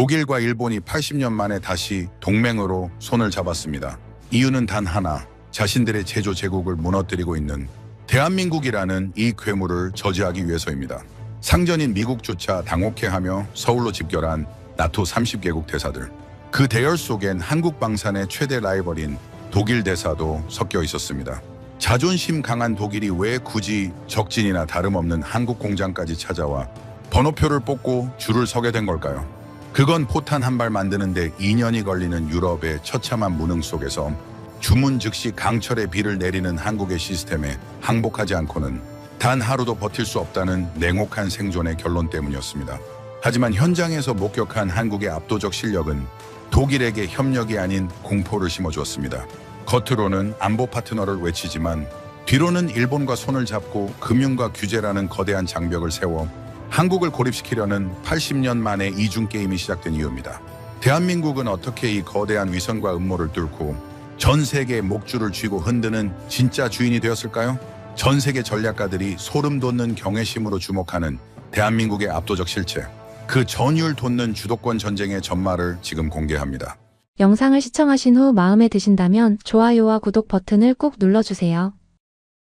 독일과 일본이 80년 만에 다시 동맹으로 손을 잡았습니다. 이유는 단 하나, 자신들의 제조 제국을 무너뜨리고 있는 대한민국이라는 이 괴물을 저지하기 위해서입니다. 상전인 미국조차 당혹해하며 서울로 집결한 나토 30개국 대사들. 그 대열 속엔 한국 방산의 최대 라이벌인 독일 대사도 섞여 있었습니다. 자존심 강한 독일이 왜 굳이 적진이나 다름없는 한국 공장까지 찾아와 번호표를 뽑고 줄을 서게 된 걸까요? 그건 포탄 한 발 만드는데 2년이 걸리는 유럽의 처참한 무능 속에서 주문 즉시 강철의 비를 내리는 한국의 시스템에 항복하지 않고는 단 하루도 버틸 수 없다는 냉혹한 생존의 결론 때문이었습니다. 하지만 현장에서 목격한 한국의 압도적 실력은 독일에게 협력이 아닌 공포를 심어주었습니다. 겉으로는 안보 파트너를 외치지만 뒤로는 일본과 손을 잡고 금융과 규제라는 거대한 장벽을 세워 한국을 고립시키려는 80년 만에 이중 게임이 시작된 이유입니다. 대한민국은 어떻게 이 거대한 위선과 음모를 뚫고 전 세계의 목줄을 쥐고 흔드는 진짜 주인이 되었을까요? 전 세계 전략가들이 소름 돋는 경외심으로 주목하는 대한민국의 압도적 실체, 그 전율 돋는 주도권 전쟁의 전말을 지금 공개합니다. 영상을 시청하신 후 마음에 드신다면 좋아요와 구독 버튼을 꾹 눌러주세요.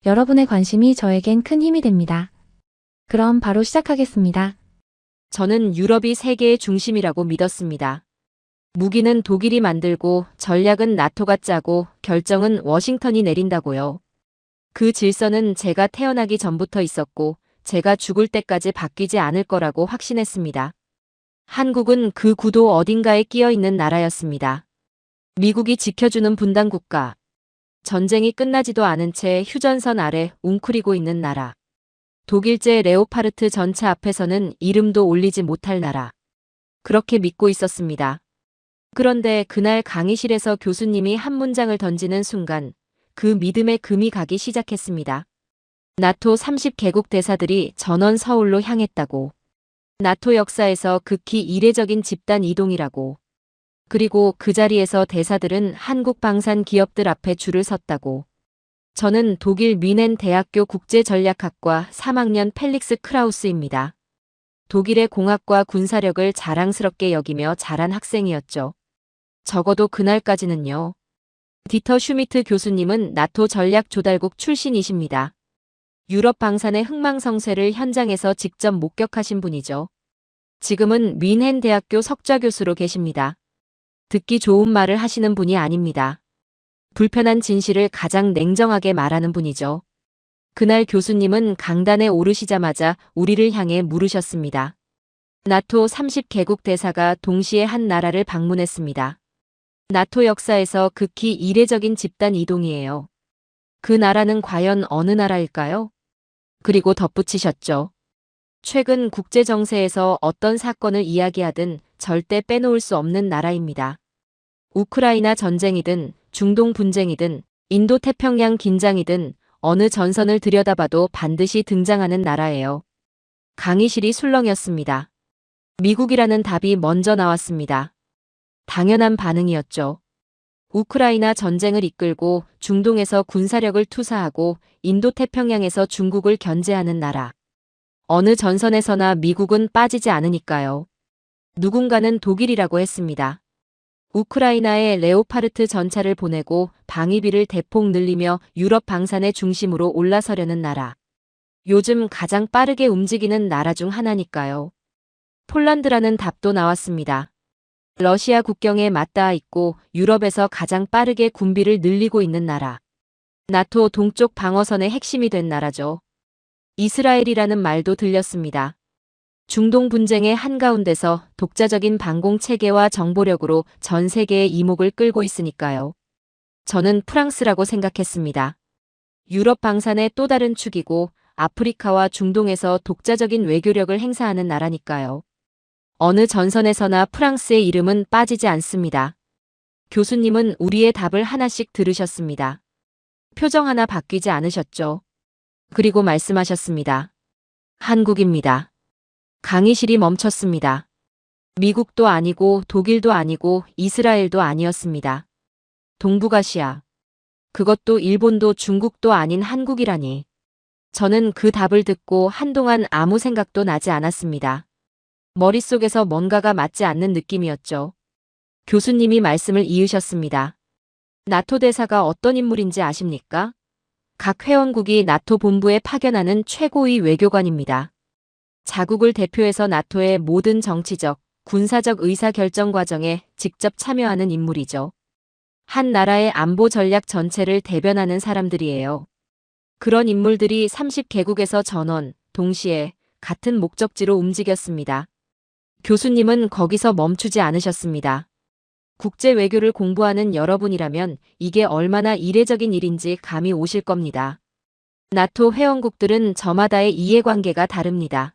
여러분의 관심이 저에겐 큰 힘이 됩니다. 그럼 바로 시작하겠습니다. 저는 유럽이 세계의 중심이라고 믿었습니다. 무기는 독일이 만들고 전략은 나토가 짜고 결정은 워싱턴이 내린다고요. 그 질서는 제가 태어나기 전부터 있었고 제가 죽을 때까지 바뀌지 않을 거라고 확신했습니다. 한국은 그 구도 어딘가에 끼어 있는 나라였습니다. 미국이 지켜주는 분단 국가. 전쟁이 끝나지도 않은 채 휴전선 아래 웅크리고 있는 나라. 독일제 레오파르트 전차 앞에서는 이름도 올리지 못할 나라. 그렇게 믿고 있었습니다. 그런데 그날 강의실에서 교수님이 한 문장을 던지는 순간 그 믿음에 금이 가기 시작했습니다. 나토 30개국 대사들이 전원 서울로 향했다고. 나토 역사에서 극히 이례적인 집단 이동이라고. 그리고 그 자리에서 대사들은 한국 방산 기업들 앞에 줄을 섰다고. 저는 독일 뮌헨 대학교 국제전략학과 3학년 펠릭스 크라우스입니다. 독일의 공학과 군사력을 자랑스럽게 여기며 자란 학생이었죠. 적어도 그날까지는요. 디터 슈미트 교수님은 나토 전략조달국 출신이십니다. 유럽 방산의 흥망성쇠를 현장에서 직접 목격하신 분이죠. 지금은 뮌헨 대학교 석좌 교수로 계십니다. 듣기 좋은 말을 하시는 분이 아닙니다. 불편한 진실을 가장 냉정하게 말하는 분이죠. 그날 교수님은 강단에 오르시자마자 우리를 향해 물으셨습니다. 나토 30개국 대사가 동시에 한 나라를 방문했습니다. 나토 역사에서 극히 이례적인 집단 이동이에요. 그 나라는 과연 어느 나라일까요? 그리고 덧붙이셨죠. 최근 국제정세에서 어떤 사건을 이야기하든 절대 빼놓을 수 없는 나라입니다. 우크라이나 전쟁이든 중동 분쟁이든 인도 태평양 긴장이든 어느 전선을 들여다봐도 반드시 등장하는 나라예요. 강의실이 술렁였습니다. 미국이라는 답이 먼저 나왔습니다. 당연한 반응이었죠. 우크라이나 전쟁을 이끌고 중동에서 군사력을 투사하고 인도 태평양에서 중국을 견제하는 나라. 어느 전선에서나 미국은 빠지지 않으니까요. 누군가는 독일이라고 했습니다. 우크라이나에 레오파르트 전차를 보내고 방위비를 대폭 늘리며 유럽 방산의 중심으로 올라서려는 나라. 요즘 가장 빠르게 움직이는 나라 중 하나니까요. 폴란드라는 답도 나왔습니다. 러시아 국경에 맞닿아 있고 유럽에서 가장 빠르게 군비를 늘리고 있는 나라. 나토 동쪽 방어선의 핵심이 된 나라죠. 이스라엘이라는 말도 들렸습니다. 중동 분쟁의 한가운데서 독자적인 방공 체계와 정보력으로 전 세계의 이목을 끌고 있으니까요. 저는 프랑스라고 생각했습니다. 유럽 방산의 또 다른 축이고 아프리카와 중동에서 독자적인 외교력을 행사하는 나라니까요. 어느 전선에서나 프랑스의 이름은 빠지지 않습니다. 교수님은 우리의 답을 하나씩 들으셨습니다. 표정 하나 바뀌지 않으셨죠? 그리고 말씀하셨습니다. 한국입니다. 강의실이 멈췄습니다. 미국도 아니고 독일도 아니고 이스라엘도 아니었습니다. 동북아시아. 그것도 일본도 중국도 아닌 한국이라니. 저는 그 답을 듣고 한동안 아무 생각도 나지 않았습니다. 머릿속에서 뭔가가 맞지 않는 느낌이었죠. 교수님이 말씀을 이으셨습니다. 나토 대사가 어떤 인물인지 아십니까? 각 회원국이 나토 본부에 파견하는 최고의 외교관입니다. 자국을 대표해서 나토의 모든 정치적, 군사적 의사결정 과정에 직접 참여하는 인물이죠. 한 나라의 안보 전략 전체를 대변하는 사람들이에요. 그런 인물들이 30개국에서 전원, 동시에 같은 목적지로 움직였습니다. 교수님은 거기서 멈추지 않으셨습니다. 국제 외교를 공부하는 여러분이라면 이게 얼마나 이례적인 일인지 감이 오실 겁니다. 나토 회원국들은 저마다의 이해관계가 다릅니다.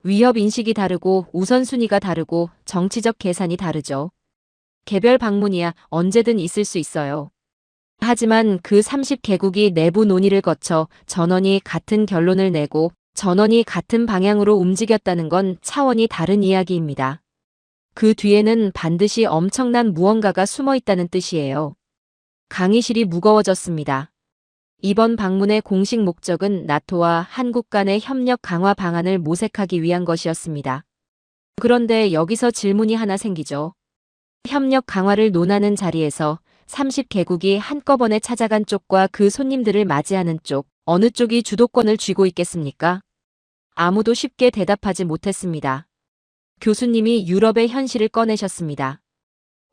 위협 인식이 다르고 우선순위가 다르고 정치적 계산이 다르죠. 개별 방문이야 언제든 있을 수 있어요. 하지만 그 30개국이 내부 논의를 거쳐 전원이 같은 결론을 내고 전원이 같은 방향으로 움직였다는 건 차원이 다른 이야기입니다. 그 뒤에는 반드시 엄청난 무언가가 숨어 있다는 뜻이에요. 강의실이 무거워졌습니다. 이번 방문의 공식 목적은 나토와 한국 간의 협력 강화 방안을 모색하기 위한 것이었습니다. 그런데 여기서 질문이 하나 생기죠. 협력 강화를 논하는 자리에서 30개국이 한꺼번에 찾아간 쪽과 그 손님들을 맞이하는 쪽, 어느 쪽이 주도권을 쥐고 있겠습니까? 아무도 쉽게 대답하지 못했습니다. 교수님이 유럽의 현실을 꺼내셨습니다.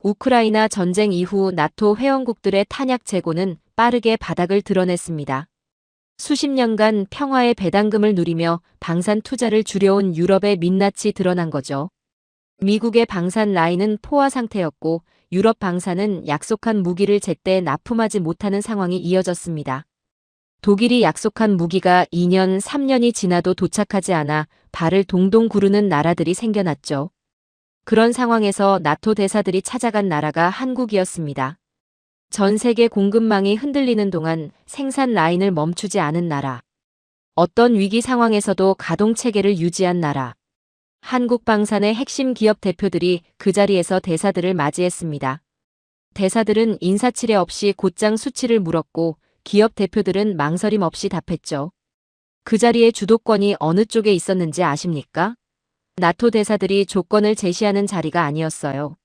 우크라이나 전쟁 이후 나토 회원국들의 탄약 재고는 빠르게 바닥을 드러냈습니다. 수십 년간 평화의 배당금을 누리며 방산 투자를 줄여온 유럽의 민낯이 드러난 거죠. 미국의 방산 라인은 포화 상태였고 유럽 방산은 약속한 무기를 제때 납품하지 못하는 상황이 이어졌습니다. 독일이 약속한 무기가 2년, 3년이 지나도 도착하지 않아 발을 동동 구르는 나라들이 생겨났죠. 그런 상황에서 나토 대사들이 찾아간 나라가 한국이었습니다. 전 세계 공급망이 흔들리는 동안 생산 라인을 멈추지 않은 나라. 어떤 위기 상황에서도 가동 체계를 유지한 나라. 한국 방산의 핵심 기업 대표들이 그 자리에서 대사들을 맞이했습니다. 대사들은 인사치레 없이 곧장 수치를 물었고 기업 대표들은 망설임 없이 답했죠. 그 자리에 주도권이 어느 쪽에 있었는지 아십니까? 나토 대사들이 조건을 제시하는 자리가 아니었어요.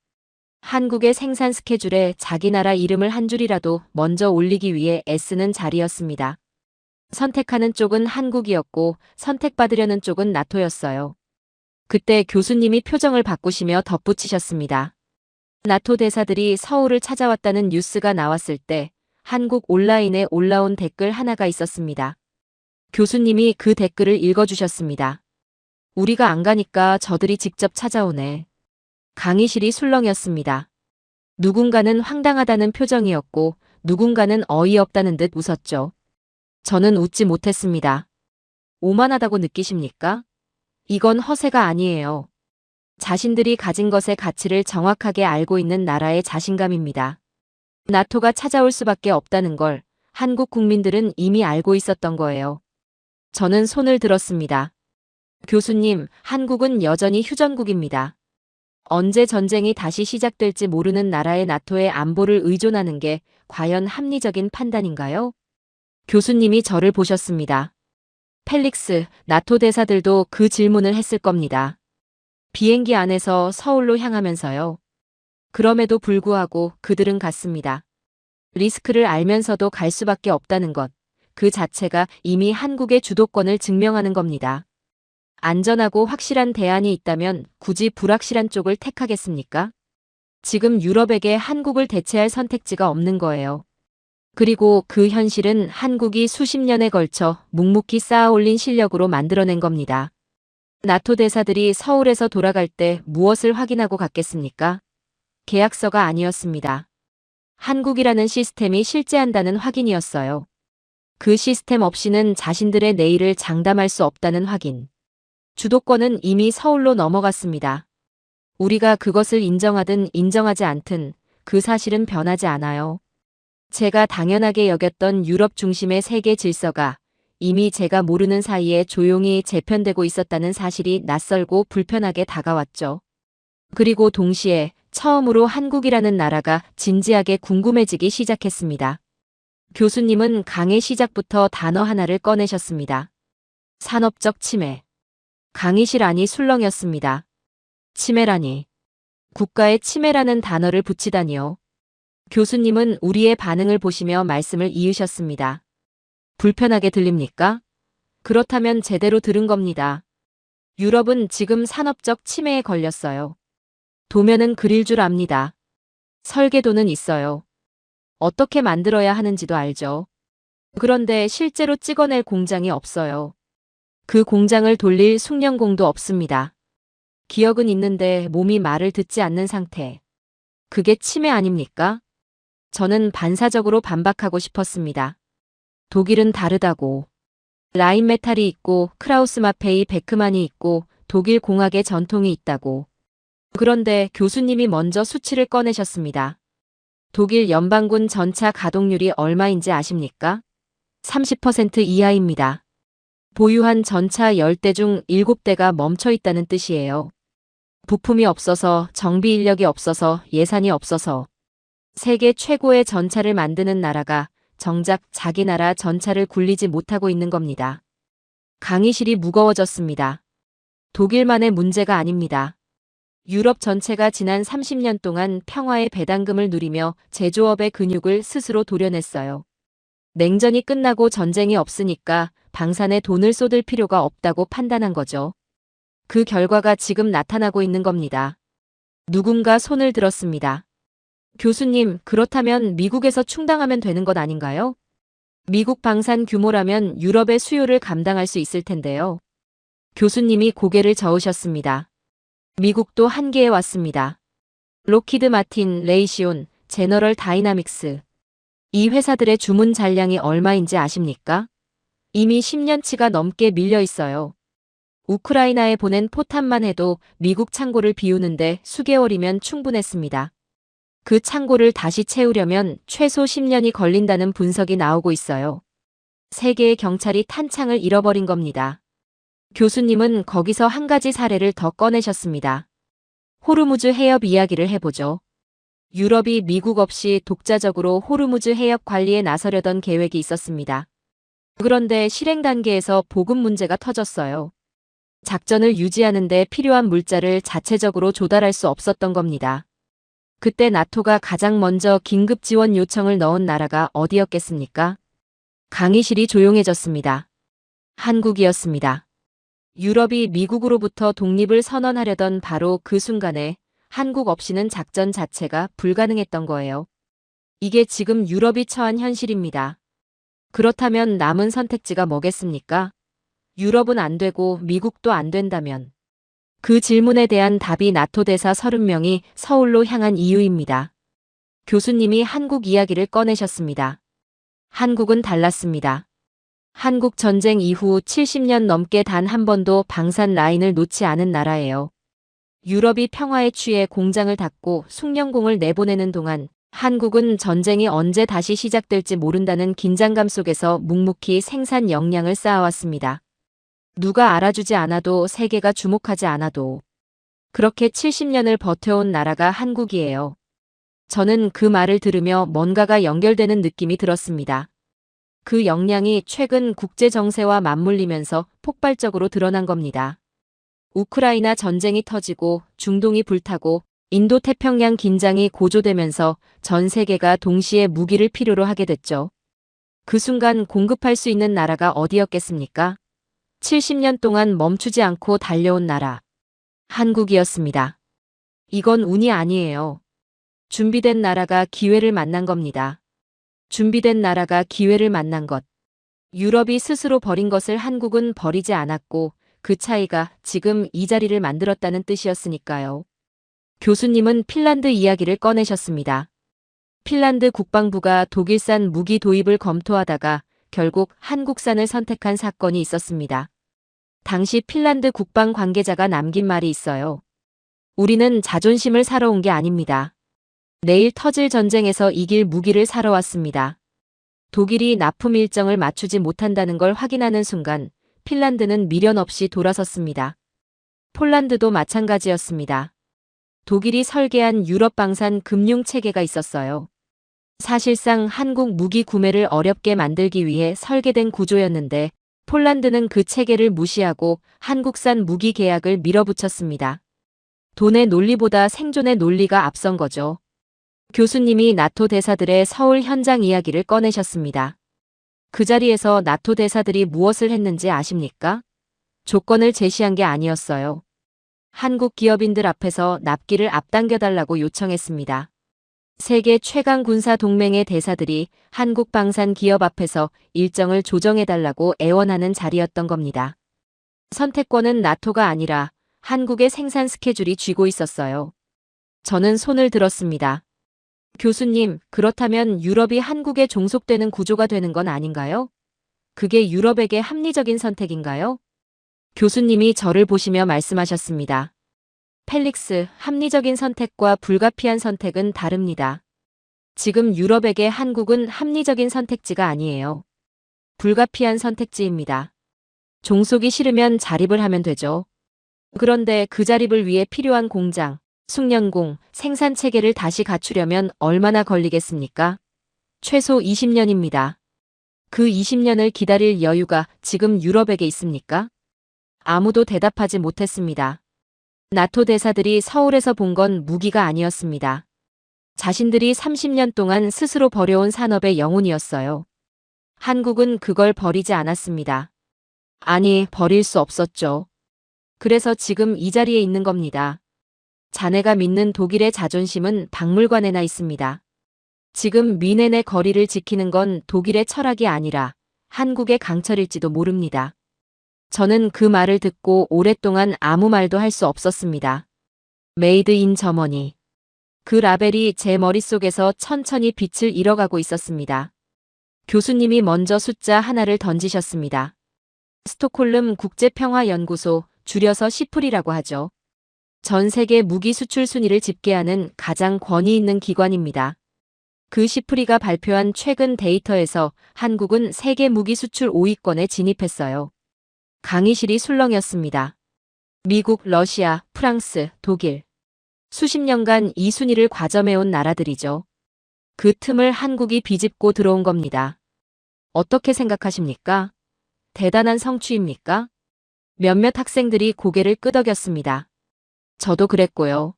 한국의 생산 스케줄에 자기 나라 이름을 한 줄이라도 먼저 올리기 위해 애쓰는 자리였습니다. 선택하는 쪽은 한국이었고 선택받으려는 쪽은 나토였어요. 그때 교수님이 표정을 바꾸시며 덧붙이셨습니다. 나토 대사들이 서울을 찾아왔다는 뉴스가 나왔을 때 한국 온라인에 올라온 댓글 하나가 있었습니다. 교수님이 그 댓글을 읽어주셨습니다. 우리가 안 가니까 저들이 직접 찾아오네. 강의실이 술렁였습니다. 누군가는 황당하다는 표정이었고 누군가는 어이없다는 듯 웃었죠. 저는 웃지 못했습니다. 오만하다고 느끼십니까? 이건 허세가 아니에요. 자신들이 가진 것의 가치를 정확하게 알고 있는 나라의 자신감입니다. 나토가 찾아올 수밖에 없다는 걸 한국 국민들은 이미 알고 있었던 거예요. 저는 손을 들었습니다. 교수님, 한국은 여전히 휴전국입니다. 언제 전쟁이 다시 시작될지 모르는 나라의 나토의 안보를 의존하는 게 과연 합리적인 판단인가요? 교수님이 저를 보셨습니다. 펠릭스, 나토 대사들도 그 질문을 했을 겁니다. 비행기 안에서 서울로 향하면서요. 그럼에도 불구하고 그들은 갔습니다. 리스크를 알면서도 갈 수밖에 없다는 것, 그 자체가 이미 한국의 주도권을 증명하는 겁니다. 안전하고 확실한 대안이 있다면 굳이 불확실한 쪽을 택하겠습니까? 지금 유럽에게 한국을 대체할 선택지가 없는 거예요. 그리고 그 현실은 한국이 수십 년에 걸쳐 묵묵히 쌓아올린 실력으로 만들어낸 겁니다. 나토 대사들이 서울에서 돌아갈 때 무엇을 확인하고 갔겠습니까? 계약서가 아니었습니다. 한국이라는 시스템이 실재한다는 확인이었어요. 그 시스템 없이는 자신들의 내일을 장담할 수 없다는 확인. 주도권은 이미 서울로 넘어갔습니다. 우리가 그것을 인정하든 인정하지 않든 그 사실은 변하지 않아요. 제가 당연하게 여겼던 유럽 중심의 세계 질서가 이미 제가 모르는 사이에 조용히 재편되고 있었다는 사실이 낯설고 불편하게 다가왔죠. 그리고 동시에 처음으로 한국이라는 나라가 진지하게 궁금해지기 시작했습니다. 교수님은 강의 시작부터 단어 하나를 꺼내셨습니다. 산업적 침해. 강의실 안이 술렁였습니다. 치매라니. 국가에 치매라는 단어를 붙이다니요. 교수님은 우리의 반응을 보시며 말씀을 이으셨습니다. 불편하게 들립니까? 그렇다면 제대로 들은 겁니다. 유럽은 지금 산업적 치매에 걸렸어요. 도면은 그릴 줄 압니다. 설계도는 있어요. 어떻게 만들어야 하는지도 알죠. 그런데 실제로 찍어낼 공장이 없어요. 그 공장을 돌릴 숙련공도 없습니다. 기억은 있는데 몸이 말을 듣지 않는 상태. 그게 치매 아닙니까? 저는 반사적으로 반박하고 싶었습니다. 독일은 다르다고. 라인메탈이 있고 크라우스마페이 베크만이 있고 독일 공학의 전통이 있다고. 그런데 교수님이 먼저 수치를 꺼내셨습니다. 독일 연방군 전차 가동률이 얼마인지 아십니까? 30% 이하입니다. 보유한 전차 10대 중 7대가 멈춰 있다는 뜻이에요. 부품이 없어서, 정비 인력이 없어서, 예산이 없어서. 세계 최고의 전차를 만드는 나라가 정작 자기 나라 전차를 굴리지 못하고 있는 겁니다. 강의실이 무거워졌습니다. 독일만의 문제가 아닙니다. 유럽 전체가 지난 30년 동안 평화의 배당금을 누리며 제조업의 근육을 스스로 도려냈어요. 냉전이 끝나고 전쟁이 없으니까 방산에 돈을 쏟을 필요가 없다고 판단한 거죠. 그 결과가 지금 나타나고 있는 겁니다. 누군가 손을 들었습니다. 교수님, 그렇다면 미국에서 충당하면 되는 것 아닌가요? 미국 방산 규모라면 유럽의 수요를 감당할 수 있을 텐데요. 교수님이 고개를 저으셨습니다. 미국도 한계에 왔습니다. 로키드 마틴, 레이시온, 제너럴 다이나믹스. 이 회사들의 주문 잔량이 얼마인지 아십니까? 이미 10년치가 넘게 밀려 있어요. 우크라이나에 보낸 포탄만 해도 미국 창고를 비우는데 수개월이면 충분했습니다. 그 창고를 다시 채우려면 최소 10년이 걸린다는 분석이 나오고 있어요. 세계의 경찰이 탄창을 잃어버린 겁니다. 교수님은 거기서 한 가지 사례를 더 꺼내셨습니다. 호르무즈 해협 이야기를 해보죠. 유럽이 미국 없이 독자적으로 호르무즈 해협 관리에 나서려던 계획이 있었습니다. 그런데 실행 단계에서 보급 문제가 터졌어요. 작전을 유지하는 데 필요한 물자를 자체적으로 조달할 수 없었던 겁니다. 그때 나토가 가장 먼저 긴급 지원 요청을 넣은 나라가 어디였겠습니까? 강의실이 조용해졌습니다. 한국이었습니다. 유럽이 미국으로부터 독립을 선언하려던 바로 그 순간에 한국 없이는 작전 자체가 불가능했던 거예요. 이게 지금 유럽이 처한 현실입니다. 그렇다면 남은 선택지가 뭐겠습니까? 유럽은 안 되고 미국도 안 된다면. 그 질문에 대한 답이 나토 대사 30명이 서울로 향한 이유입니다. 교수님이 한국 이야기를 꺼내셨습니다. 한국은 달랐습니다. 한국 전쟁 이후 70년 넘게 단 한 번도 방산 라인을 놓지 않은 나라예요. 유럽이 평화에 취해 공장을 닫고 숙련공을 내보내는 동안 한국은 전쟁이 언제 다시 시작될지 모른다는 긴장감 속에서 묵묵히 생산 역량을 쌓아왔습니다. 누가 알아주지 않아도 세계가 주목하지 않아도 그렇게 70년을 버텨온 나라가 한국이에요. 저는 그 말을 들으며 뭔가가 연결되는 느낌이 들었습니다. 그 역량이 최근 국제 정세와 맞물리면서 폭발적으로 드러난 겁니다. 우크라이나 전쟁이 터지고 중동이 불타고 인도 태평양 긴장이 고조되면서 전 세계가 동시에 무기를 필요로 하게 됐죠. 그 순간 공급할 수 있는 나라가 어디였겠습니까? 70년 동안 멈추지 않고 달려온 나라. 한국이었습니다. 이건 운이 아니에요. 준비된 나라가 기회를 만난 겁니다. 준비된 나라가 기회를 만난 것. 유럽이 스스로 버린 것을 한국은 버리지 않았고 그 차이가 지금 이 자리를 만들었다는 뜻이었으니까요. 교수님은 핀란드 이야기를 꺼내셨습니다. 핀란드 국방부가 독일산 무기 도입을 검토하다가 결국 한국산을 선택한 사건이 있었습니다. 당시 핀란드 국방 관계자가 남긴 말이 있어요. 우리는 자존심을 사러 온 게 아닙니다. 내일 터질 전쟁에서 이길 무기를 사러 왔습니다. 독일이 납품 일정을 맞추지 못한다는 걸 확인하는 순간 핀란드는 미련 없이 돌아섰습니다. 폴란드도 마찬가지였습니다. 독일이 설계한 유럽 방산 금융 체계가 있었어요. 사실상 한국 무기 구매를 어렵게 만들기 위해 설계된 구조였는데 폴란드는 그 체계를 무시하고 한국산 무기 계약을 밀어붙였습니다. 돈의 논리보다 생존의 논리가 앞선 거죠. 교수님이 나토 대사들의 서울 현장 이야기를 꺼내셨습니다. 그 자리에서 나토 대사들이 무엇을 했는지 아십니까? 조건을 제시한 게 아니었어요. 한국 기업인들 앞에서 납기를 앞당겨달라고 요청했습니다. 세계 최강 군사 동맹의 대사들이 한국 방산 기업 앞에서 일정을 조정해달라고 애원하는 자리였던 겁니다. 선택권은 나토가 아니라 한국의 생산 스케줄이 쥐고 있었어요. 저는 손을 들었습니다. 교수님, 그렇다면 유럽이 한국에 종속되는 구조가 되는 건 아닌가요? 그게 유럽에게 합리적인 선택인가요? 교수님이 저를 보시며 말씀하셨습니다. 펠릭스, 합리적인 선택과 불가피한 선택은 다릅니다. 지금 유럽에게 한국은 합리적인 선택지가 아니에요. 불가피한 선택지입니다. 종속이 싫으면 자립을 하면 되죠. 그런데 그 자립을 위해 필요한 공장, 숙련공, 생산 체계를 다시 갖추려면 얼마나 걸리겠습니까? 최소 20년입니다. 그 20년을 기다릴 여유가 지금 유럽에게 있습니까? 아무도 대답하지 못했습니다. 나토 대사들이 서울에서 본 건 무기가 아니었습니다. 자신들이 30년 동안 스스로 버려온 산업의 영혼이었어요. 한국은 그걸 버리지 않았습니다. 아니, 버릴 수 없었죠. 그래서 지금 이 자리에 있는 겁니다. 자네가 믿는 독일의 자존심은 박물관에나 있습니다. 지금 미넨의 거리를 지키는 건 독일의 철학이 아니라 한국의 강철일지도 모릅니다. 저는 그 말을 듣고 오랫동안 아무 말도 할 수 없었습니다. 메이드 인 저머니. 그 라벨이 제 머릿속에서 천천히 빛을 잃어가고 있었습니다. 교수님이 먼저 숫자 하나를 던지셨습니다. 스톡홀름 국제평화연구소, 줄여서 시풀이라고 하죠. 전 세계 무기 수출 순위를 집계하는 가장 권위 있는 기관입니다. 그 시프리가 발표한 최근 데이터에서 한국은 세계 무기 수출 5위권에 진입했어요. 강의실이 술렁였습니다. 미국, 러시아, 프랑스, 독일. 수십 년간 이 순위를 과점해온 나라들이죠. 그 틈을 한국이 비집고 들어온 겁니다. 어떻게 생각하십니까? 대단한 성취입니까? 몇몇 학생들이 고개를 끄덕였습니다. 저도 그랬고요.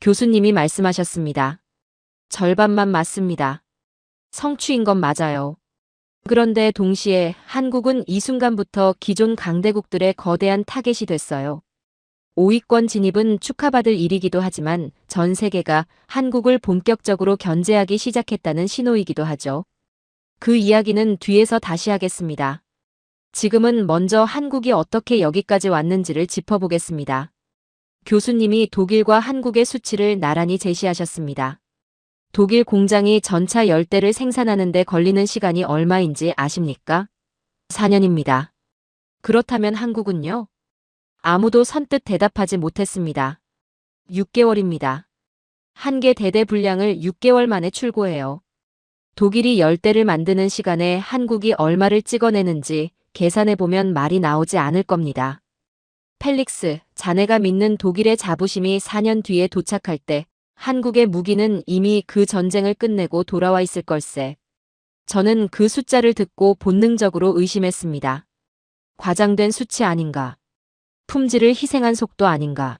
교수님이 말씀하셨습니다. 절반만 맞습니다. 성취인 건 맞아요. 그런데 동시에 한국은 이 순간부터 기존 강대국들의 거대한 타겟이 됐어요. 5위권 진입은 축하받을 일이기도 하지만 전 세계가 한국을 본격적으로 견제하기 시작했다는 신호이기도 하죠. 그 이야기는 뒤에서 다시 하겠습니다. 지금은 먼저 한국이 어떻게 여기까지 왔는지를 짚어보겠습니다. 교수님이 독일과 한국의 수치를 나란히 제시하셨습니다. 독일 공장이 전차 10대를 생산하는 데 걸리는 시간이 얼마인지 아십니까? 4년입니다. 그렇다면 한국은요? 아무도 선뜻 대답하지 못했습니다. 6개월입니다. 한 개 대대 분량을 6개월 만에 출고해요. 독일이 10대를 만드는 시간에 한국이 얼마를 찍어내는지 계산해보면 말이 나오지 않을 겁니다. 펠릭스, 자네가 믿는 독일의 자부심이 4년 뒤에 도착할 때 한국의 무기는 이미 그 전쟁을 끝내고 돌아와 있을 걸세. 저는 그 숫자를 듣고 본능적으로 의심했습니다. 과장된 수치 아닌가? 품질을 희생한 속도 아닌가?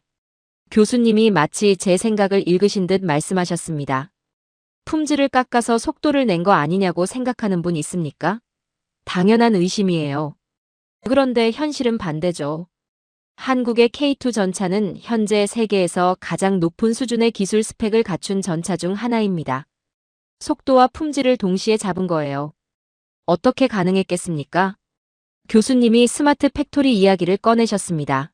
교수님이 마치 제 생각을 읽으신 듯 말씀하셨습니다. 품질을 깎아서 속도를 낸 거 아니냐고 생각하는 분 있습니까? 당연한 의심이에요. 그런데 현실은 반대죠. 한국의 K2 전차는 현재 세계에서 가장 높은 수준의 기술 스펙을 갖춘 전차 중 하나입니다. 속도와 품질을 동시에 잡은 거예요. 어떻게 가능했겠습니까? 교수님이 스마트 팩토리 이야기를 꺼내셨습니다.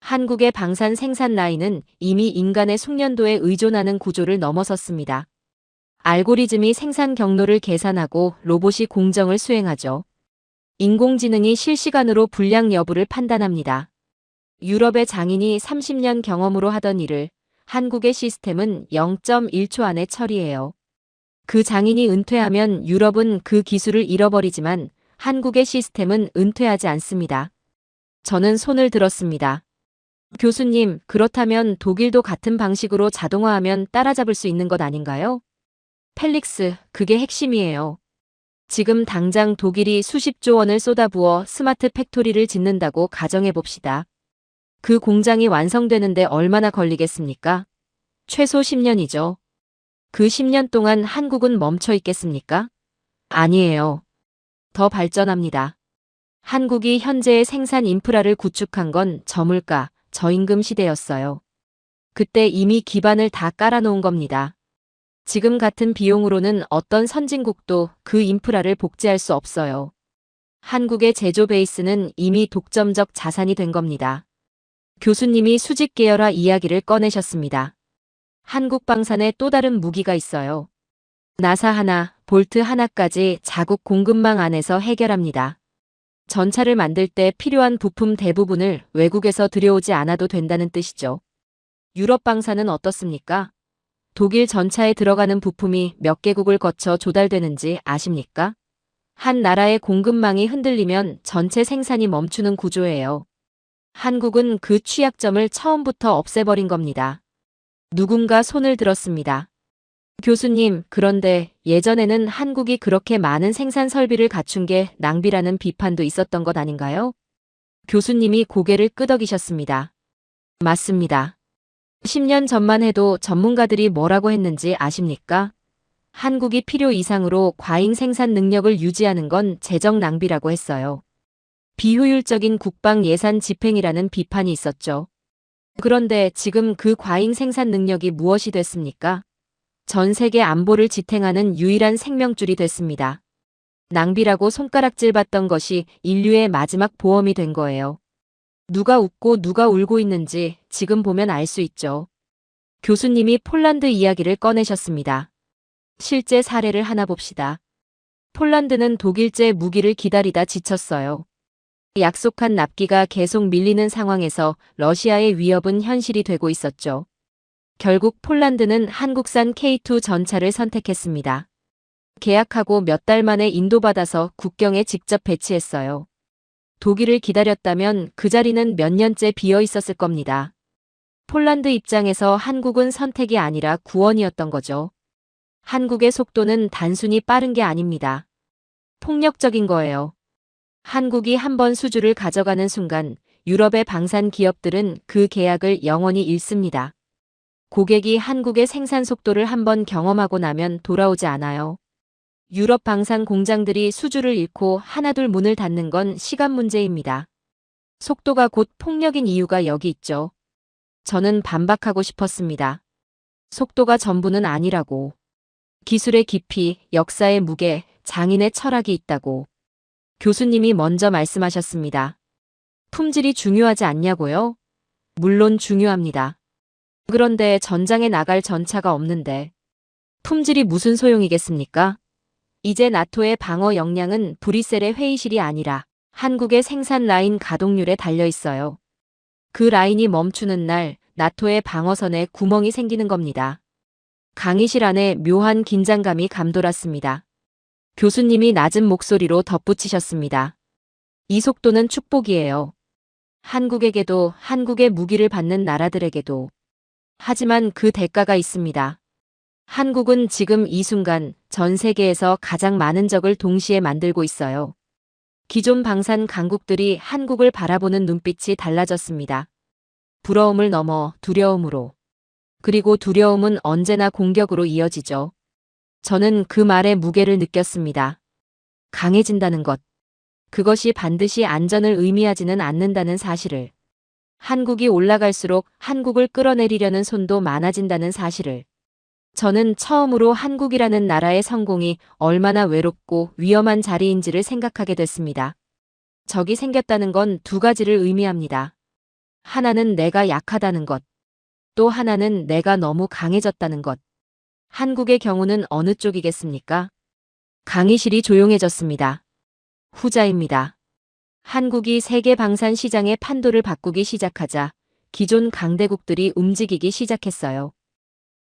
한국의 방산 생산 라인은 이미 인간의 숙련도에 의존하는 구조를 넘어섰습니다. 알고리즘이 생산 경로를 계산하고 로봇이 공정을 수행하죠. 인공지능이 실시간으로 불량 여부를 판단합니다. 유럽의 장인이 30년 경험으로 하던 일을 한국의 시스템은 0.1초 안에 처리해요. 그 장인이 은퇴하면 유럽은 그 기술을 잃어버리지만 한국의 시스템은 은퇴하지 않습니다. 저는 손을 들었습니다. 교수님, 그렇다면 독일도 같은 방식으로 자동화하면 따라잡을 수 있는 것 아닌가요? 펠릭스, 그게 핵심이에요. 지금 당장 독일이 수십조 원을 쏟아부어 스마트 팩토리를 짓는다고 가정해봅시다. 그 공장이 완성되는데 얼마나 걸리겠습니까? 최소 10년이죠. 그 10년 동안 한국은 멈춰 있겠습니까? 아니에요. 더 발전합니다. 한국이 현재의 생산 인프라를 구축한 건 저물가, 저임금 시대였어요. 그때 이미 기반을 다 깔아놓은 겁니다. 지금 같은 비용으로는 어떤 선진국도 그 인프라를 복제할 수 없어요. 한국의 제조 베이스는 이미 독점적 자산이 된 겁니다. 교수님이 수직 계열화 이야기를 꺼내셨습니다. 한국 방산에 또 다른 무기가 있어요. 나사 하나, 볼트 하나까지 자국 공급망 안에서 해결합니다. 전차를 만들 때 필요한 부품 대부분을 외국에서 들여오지 않아도 된다는 뜻이죠. 유럽 방산은 어떻습니까? 독일 전차에 들어가는 부품이 몇 개국을 거쳐 조달되는지 아십니까? 한 나라의 공급망이 흔들리면 전체 생산이 멈추는 구조예요. 한국은 그 취약점을 처음부터 없애버린 겁니다. 누군가 손을 들었습니다. 교수님, 그런데 예전에는 한국이 그렇게 많은 생산 설비를 갖춘 게 낭비라는 비판도 있었던 것 아닌가요? 교수님이 고개를 끄덕이셨습니다. 맞습니다. 10년 전만 해도 전문가들이 뭐라고 했는지 아십니까? 한국이 필요 이상으로 과잉 생산 능력을 유지하는 건 재정 낭비라고 했어요. 비효율적인 국방 예산 집행이라는 비판이 있었죠. 그런데 지금 그 과잉 생산 능력이 무엇이 됐습니까? 전 세계 안보를 지탱하는 유일한 생명줄이 됐습니다. 낭비라고 손가락질 받던 것이 인류의 마지막 보험이 된 거예요. 누가 웃고 누가 울고 있는지 지금 보면 알 수 있죠. 교수님이 폴란드 이야기를 꺼내셨습니다. 실제 사례를 하나 봅시다. 폴란드는 독일제 무기를 기다리다 지쳤어요. 약속한 납기가 계속 밀리는 상황에서 러시아의 위협은 현실이 되고 있었죠. 결국 폴란드는 한국산 K2 전차를 선택했습니다. 계약하고 몇 달 만에 인도받아서 국경에 직접 배치했어요. 독일을 기다렸다면 그 자리는 몇 년째 비어 있었을 겁니다. 폴란드 입장에서 한국은 선택이 아니라 구원이었던 거죠. 한국의 속도는 단순히 빠른 게 아닙니다. 폭력적인 거예요. 한국이 한번 수주를 가져가는 순간 유럽의 방산 기업들은 그 계약을 영원히 잃습니다. 고객이 한국의 생산 속도를 한번 경험하고 나면 돌아오지 않아요. 유럽 방산 공장들이 수주를 잃고 하나둘 문을 닫는 건 시간 문제입니다. 속도가 곧 폭력인 이유가 여기 있죠. 저는 반박하고 싶었습니다. 속도가 전부는 아니라고. 기술의 깊이, 역사의 무게, 장인의 철학이 있다고. 교수님이 먼저 말씀하셨습니다. 품질이 중요하지 않냐고요? 물론 중요합니다. 그런데 전장에 나갈 전차가 없는데 품질이 무슨 소용이겠습니까? 이제 나토의 방어 역량은 브뤼셀의 회의실이 아니라 한국의 생산 라인 가동률에 달려 있어요. 그 라인이 멈추는 날 나토의 방어선에 구멍이 생기는 겁니다. 강의실 안에 묘한 긴장감이 감돌았습니다. 교수님이 낮은 목소리로 덧붙이셨습니다. 이 속도는 축복이에요. 한국에게도 한국의 무기를 받는 나라들에게도. 하지만 그 대가가 있습니다. 한국은 지금 이 순간 전 세계에서 가장 많은 적을 동시에 만들고 있어요. 기존 방산 강국들이 한국을 바라보는 눈빛이 달라졌습니다. 부러움을 넘어 두려움으로. 그리고 두려움은 언제나 공격으로 이어지죠. 저는 그 말의 무게를 느꼈습니다. 강해진다는 것. 그것이 반드시 안전을 의미하지는 않는다는 사실을. 한국이 올라갈수록 한국을 끌어내리려는 손도 많아진다는 사실을. 저는 처음으로 한국이라는 나라의 성공이 얼마나 외롭고 위험한 자리인지를 생각하게 됐습니다. 적이 생겼다는 건 두 가지를 의미합니다. 하나는 내가 약하다는 것. 또 하나는 내가 너무 강해졌다는 것. 한국의 경우는 어느 쪽이겠습니까? 강의실이 조용해졌습니다. 후자입니다. 한국이 세계 방산 시장의 판도를 바꾸기 시작하자 기존 강대국들이 움직이기 시작했어요.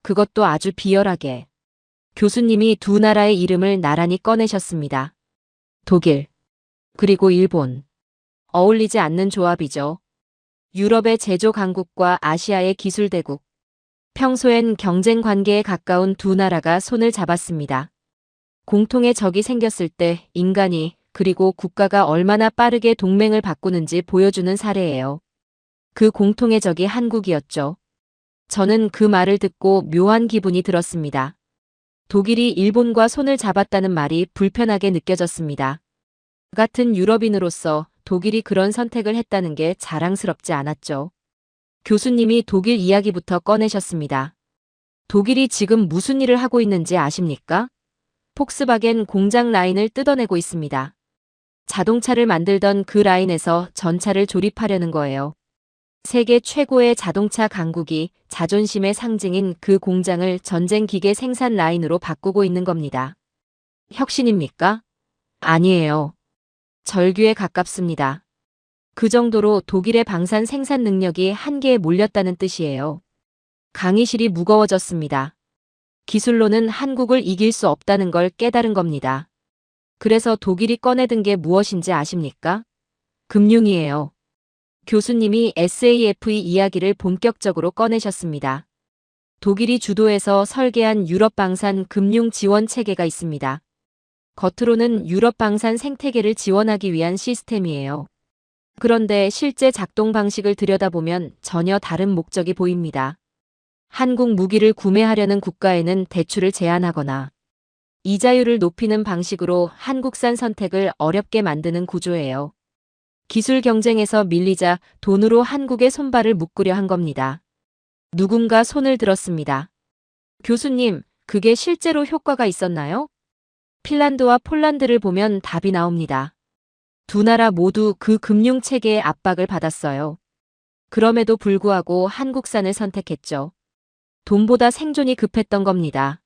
그것도 아주 비열하게. 교수님이 두 나라의 이름을 나란히 꺼내셨습니다. 독일, 그리고 일본. 어울리지 않는 조합이죠. 유럽의 제조 강국과 아시아의 기술 대국. 평소엔 경쟁 관계에 가까운 두 나라가 손을 잡았습니다. 공통의 적이 생겼을 때 인간이 그리고 국가가 얼마나 빠르게 동맹을 바꾸는지 보여주는 사례예요. 그 공통의 적이 한국이었죠. 저는 그 말을 듣고 묘한 기분이 들었습니다. 독일이 일본과 손을 잡았다는 말이 불편하게 느껴졌습니다. 같은 유럽인으로서 독일이 그런 선택을 했다는 게 자랑스럽지 않았죠. 교수님이 독일 이야기부터 꺼내셨습니다. 독일이 지금 무슨 일을 하고 있는지 아십니까? 폭스바겐 공장 라인을 뜯어내고 있습니다. 자동차를 만들던 그 라인에서 전차를 조립하려는 거예요. 세계 최고의 자동차 강국이 자존심의 상징인 그 공장을 전쟁 기계 생산 라인으로 바꾸고 있는 겁니다. 혁신입니까? 아니에요. 절규에 가깝습니다. 그 정도로 독일의 방산 생산 능력이 한계에 몰렸다는 뜻이에요. 강의실이 무거워졌습니다. 기술로는 한국을 이길 수 없다는 걸 깨달은 겁니다. 그래서 독일이 꺼내든 게 무엇인지 아십니까? 금융이에요. 교수님이 SAFE 이야기를 본격적으로 꺼내셨습니다. 독일이 주도해서 설계한 유럽 방산 금융 지원 체계가 있습니다. 겉으로는 유럽 방산 생태계를 지원하기 위한 시스템이에요. 그런데 실제 작동 방식을 들여다보면 전혀 다른 목적이 보입니다. 한국 무기를 구매하려는 국가에는 대출을 제한하거나 이자율을 높이는 방식으로 한국산 선택을 어렵게 만드는 구조예요. 기술 경쟁에서 밀리자 돈으로 한국의 손발을 묶으려 한 겁니다. 누군가 손을 들었습니다. 교수님, 그게 실제로 효과가 있었나요? 핀란드와 폴란드를 보면 답이 나옵니다. 두 나라 모두 그 금융체계의 압박을 받았어요. 그럼에도 불구하고 한국산을 선택했죠. 돈보다 생존이 급했던 겁니다.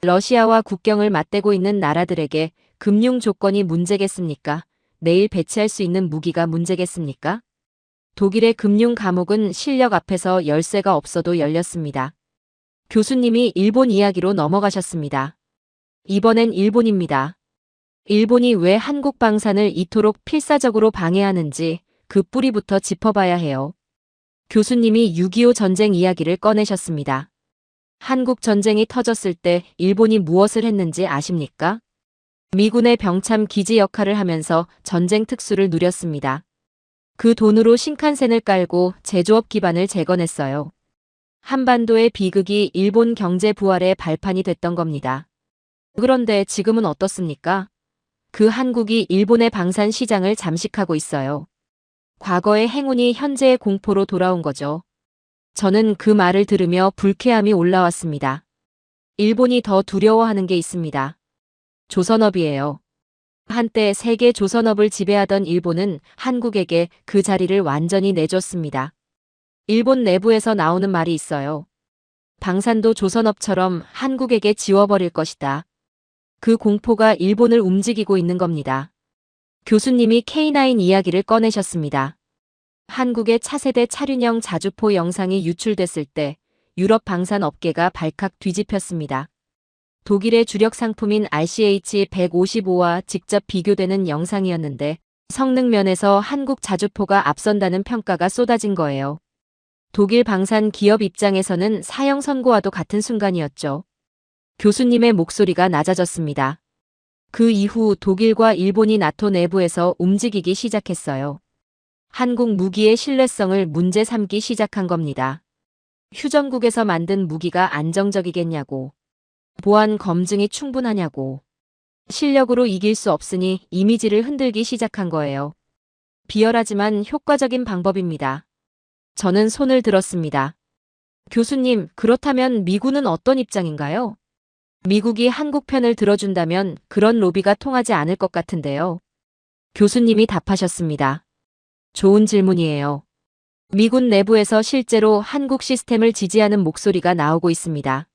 러시아와 국경을 맞대고 있는 나라들에게 금융 조건이 문제겠습니까? 내일 배치할 수 있는 무기가 문제겠습니까? 독일의 금융 감옥은 실력 앞에서 열쇠가 없어도 열렸습니다. 교수님이 일본 이야기로 넘어가셨습니다. 이번엔 일본입니다. 일본이 왜 한국 방산을 이토록 필사적으로 방해하는지 그 뿌리부터 짚어봐야 해요. 교수님이 6.25 전쟁 이야기를 꺼내셨습니다. 한국 전쟁이 터졌을 때 일본이 무엇을 했는지 아십니까? 미군의 병참 기지 역할을 하면서 전쟁 특수를 누렸습니다. 그 돈으로 신칸센을 깔고 제조업 기반을 재건했어요. 한반도의 비극이 일본 경제 부활의 발판이 됐던 겁니다. 그런데 지금은 어떻습니까? 그 한국이 일본의 방산 시장을 잠식하고 있어요. 과거의 행운이 현재의 공포로 돌아온 거죠. 저는 그 말을 들으며 불쾌함이 올라왔습니다. 일본이 더 두려워하는 게 있습니다. 조선업이에요. 한때 세계 조선업을 지배하던 일본은 한국에게 그 자리를 완전히 내줬습니다. 일본 내부에서 나오는 말이 있어요. 방산도 조선업처럼 한국에게 지워버릴 것이다. 그 공포가 일본을 움직이고 있는 겁니다. 교수님이 K9 이야기를 꺼내셨습니다. 한국의 차세대 차륜형 자주포 영상이 유출됐을 때 유럽 방산 업계가 발칵 뒤집혔습니다. 독일의 주력 상품인 RCH-155와 직접 비교되는 영상이었는데 성능 면에서 한국 자주포가 앞선다는 평가가 쏟아진 거예요. 독일 방산 기업 입장에서는 사형 선고와도 같은 순간이었죠. 교수님의 목소리가 낮아졌습니다. 그 이후 독일과 일본이 나토 내부에서 움직이기 시작했어요. 한국 무기의 신뢰성을 문제 삼기 시작한 겁니다. 휴전국에서 만든 무기가 안정적이겠냐고. 보안 검증이 충분하냐고. 실력으로 이길 수 없으니 이미지를 흔들기 시작한 거예요. 비열하지만 효과적인 방법입니다. 저는 손을 들었습니다. 교수님, 그렇다면 미군은 어떤 입장인가요? 미국이 한국 편을 들어준다면 그런 로비가 통하지 않을 것 같은데요. 교수님이 답하셨습니다. 좋은 질문이에요. 미군 내부에서 실제로 한국 시스템을 지지하는 목소리가 나오고 있습니다.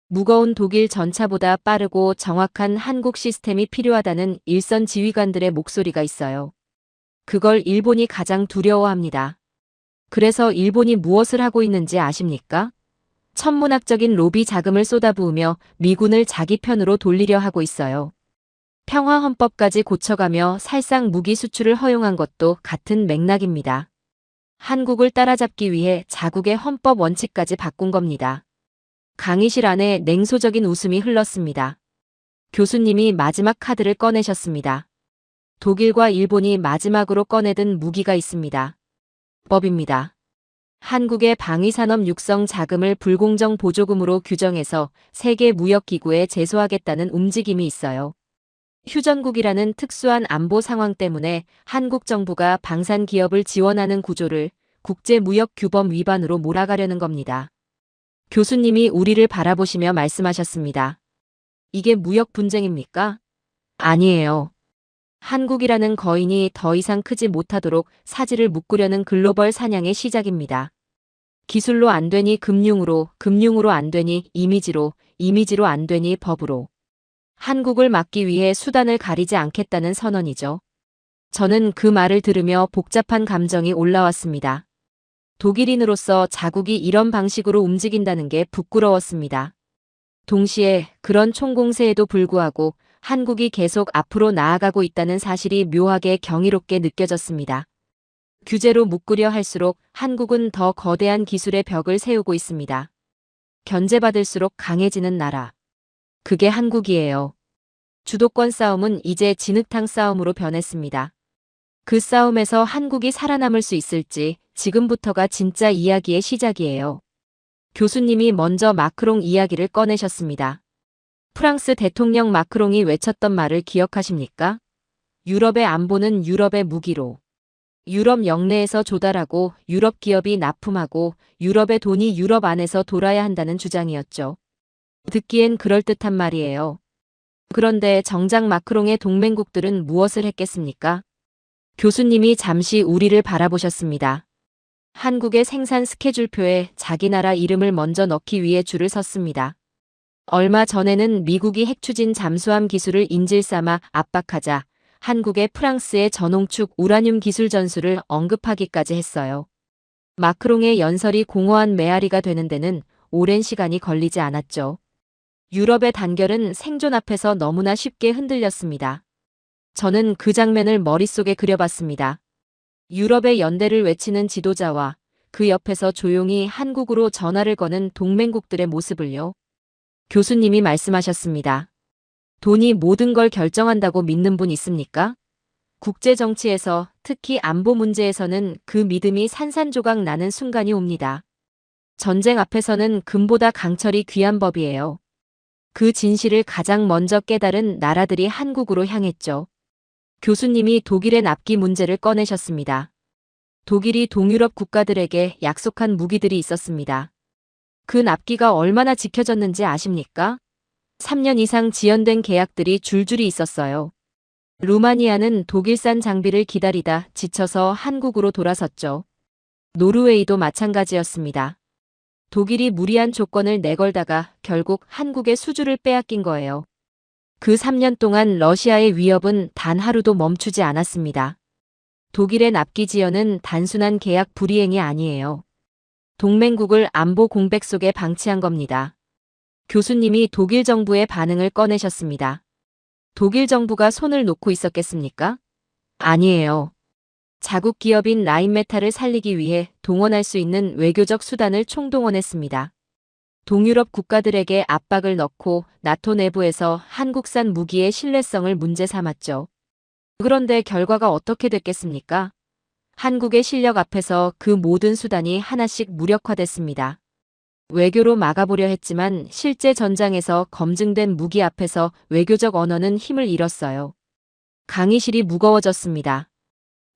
무거운 독일 전차보다 빠르고 정확한 한국 시스템이 필요하다는 일선 지휘관들의 목소리가 있어요. 그걸 일본이 가장 두려워합니다. 그래서 일본이 무엇을 하고 있는지 아십니까? 천문학적인 로비 자금을 쏟아부으며 미군을 자기 편으로 돌리려 하고 있어요. 평화헌법까지 고쳐가며 살상 무기 수출을 허용한 것도 같은 맥락입니다. 한국을 따라잡기 위해 자국의 헌법 원칙까지 바꾼 겁니다. 강의실 안에 냉소적인 웃음이 흘렀습니다. 교수님이 마지막 카드를 꺼내셨습니다. 독일과 일본이 마지막으로 꺼내든 무기가 있습니다. 법입니다. 한국의 방위산업 육성 자금을 불공정 보조금으로 규정해서 세계무역기구에 제소하겠다는 움직임이 있어요. 휴전국이라는 특수한 안보 상황 때문에 한국 정부가 방산 기업을 지원하는 구조를 국제무역규범 위반으로 몰아가려는 겁니다. 교수님이 우리를 바라보시며 말씀하셨습니다. 이게 무역 분쟁입니까? 아니에요. 한국이라는 거인이 더 이상 크지 못하도록 사지를 묶으려는 글로벌 사냥의 시작입니다. 기술로 안 되니 금융으로, 금융으로 안 되니 이미지로, 이미지로 안 되니 법으로. 한국을 막기 위해 수단을 가리지 않겠다는 선언이죠. 저는 그 말을 들으며 복잡한 감정이 올라왔습니다. 독일인으로서 자국이 이런 방식으로 움직인다는 게 부끄러웠습니다. 동시에 그런 총공세에도 불구하고 한국이 계속 앞으로 나아가고 있다는 사실이 묘하게 경이롭게 느껴졌습니다. 규제로 묶으려 할수록 한국은 더 거대한 기술의 벽을 세우고 있습니다. 견제받을수록 강해지는 나라. 그게 한국이에요. 주도권 싸움은 이제 진흙탕 싸움으로 변했습니다. 그 싸움에서 한국이 살아남을 수 있을지 지금부터가 진짜 이야기의 시작이에요. 교수님이 먼저 마크롱 이야기를 꺼내셨습니다. 프랑스 대통령 마크롱이 외쳤던 말을 기억하십니까? 유럽의 안보는 유럽의 무기로. 유럽 영내에서 조달하고 유럽 기업이 납품하고 유럽의 돈이 유럽 안에서 돌아야 한다는 주장이었죠. 듣기엔 그럴듯한 말이에요. 그런데 정작 마크롱의 동맹국들은 무엇을 했겠습니까? 교수님이 잠시 우리를 바라보셨습니다. 한국의 생산 스케줄표에 자기 나라 이름을 먼저 넣기 위해 줄을 섰습니다. 얼마 전에는 미국이 핵추진 잠수함 기술을 인질 삼아 압박하자 한국의 프랑스의 전홍축 우라늄 기술 전수를 언급하기까지 했어요. 마크롱의 연설이 공허한 메아리가 되는 데는 오랜 시간이 걸리지 않았죠. 유럽의 단결은 생존 앞에서 너무나 쉽게 흔들렸습니다. 저는 그 장면을 머릿속에 그려봤습니다. 유럽의 연대를 외치는 지도자와 그 옆에서 조용히 한국으로 전화를 거는 동맹국들의 모습을요. 교수님이 말씀하셨습니다. 돈이 모든 걸 결정한다고 믿는 분 있습니까? 국제정치에서 특히 안보 문제에서는 그 믿음이 산산조각 나는 순간이 옵니다. 전쟁 앞에서는 금보다 강철이 귀한 법이에요. 그 진실을 가장 먼저 깨달은 나라들이 한국으로 향했죠. 교수님이 독일의 납기 문제를 꺼내셨습니다. 독일이 동유럽 국가들에게 약속한 무기들이 있었습니다. 그 납기가 얼마나 지켜졌는지 아십니까? 3년 이상 지연된 계약들이 줄줄이 있었어요. 루마니아는 독일산 장비를 기다리다 지쳐서 한국으로 돌아섰죠. 노르웨이도 마찬가지였습니다. 독일이 무리한 조건을 내걸다가 결국 한국의 수주를 빼앗긴 거예요. 그 3년 동안 러시아의 위협은 단 하루도 멈추지 않았습니다. 독일의 납기 지연은 단순한 계약 불이행이 아니에요. 동맹국을 안보 공백 속에 방치한 겁니다. 교수님이 독일 정부의 반응을 꺼내셨습니다. 독일 정부가 손을 놓고 있었겠습니까? 아니에요. 자국 기업인 라인메탈을 살리기 위해 동원할 수 있는 외교적 수단을 총동원했습니다. 동유럽 국가들에게 압박을 넣고 나토 내부에서 한국산 무기의 신뢰성을 문제 삼았죠. 그런데 결과가 어떻게 됐겠습니까? 한국의 실력 앞에서 그 모든 수단이 하나씩 무력화됐습니다. 외교로 막아보려 했지만 실제 전장에서 검증된 무기 앞에서 외교적 언어는 힘을 잃었어요. 강의실이 무거워졌습니다.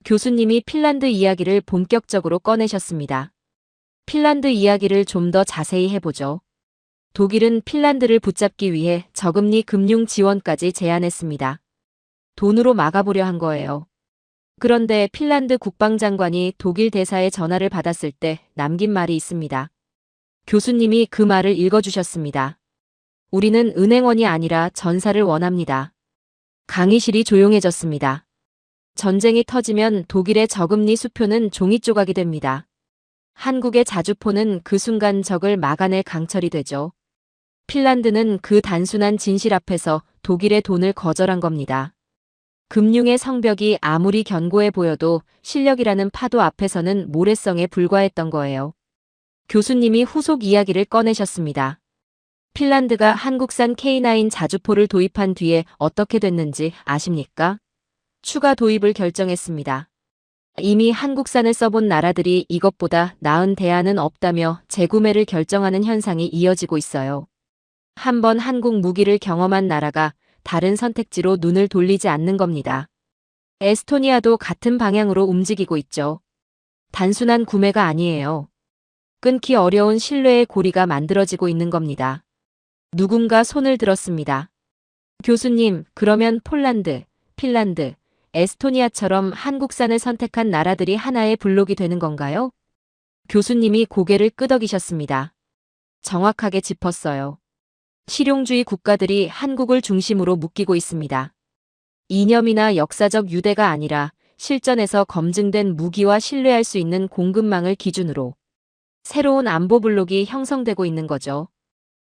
교수님이 핀란드 이야기를 본격적으로 꺼내셨습니다. 핀란드 이야기를 좀 더 자세히 해보죠. 독일은 핀란드를 붙잡기 위해 저금리 금융 지원까지 제안했습니다. 돈으로 막아보려 한 거예요. 그런데 핀란드 국방장관이 독일 대사의 전화를 받았을 때 남긴 말이 있습니다. 교수님이 그 말을 읽어주셨습니다. 우리는 은행원이 아니라 전사를 원합니다. 강의실이 조용해졌습니다. 전쟁이 터지면 독일의 저금리 수표는 종이 조각이 됩니다. 한국의 자주포는 그 순간 적을 막아낼 강철이 되죠. 핀란드는 그 단순한 진실 앞에서 독일의 돈을 거절한 겁니다. 금융의 성벽이 아무리 견고해 보여도 실력이라는 파도 앞에서는 모래성에 불과했던 거예요. 교수님이 후속 이야기를 꺼내셨습니다. 핀란드가 한국산 K9 자주포를 도입한 뒤에 어떻게 됐는지 아십니까? 추가 도입을 결정했습니다. 이미 한국산을 써본 나라들이 이것보다 나은 대안은 없다며 재구매를 결정하는 현상이 이어지고 있어요. 한번 한국 무기를 경험한 나라가 다른 선택지로 눈을 돌리지 않는 겁니다. 에스토니아도 같은 방향으로 움직이고 있죠. 단순한 구매가 아니에요. 끊기 어려운 신뢰의 고리가 만들어지고 있는 겁니다. 누군가 손을 들었습니다. 교수님, 그러면 폴란드, 핀란드, 에스토니아처럼 한국산을 선택한 나라들이 하나의 블록이 되는 건가요? 교수님이 고개를 끄덕이셨습니다. 정확하게 짚었어요. 실용주의 국가들이 한국을 중심으로 묶이고 있습니다. 이념이나 역사적 유대가 아니라 실전에서 검증된 무기와 신뢰할 수 있는 공급망을 기준으로 새로운 안보 블록이 형성되고 있는 거죠.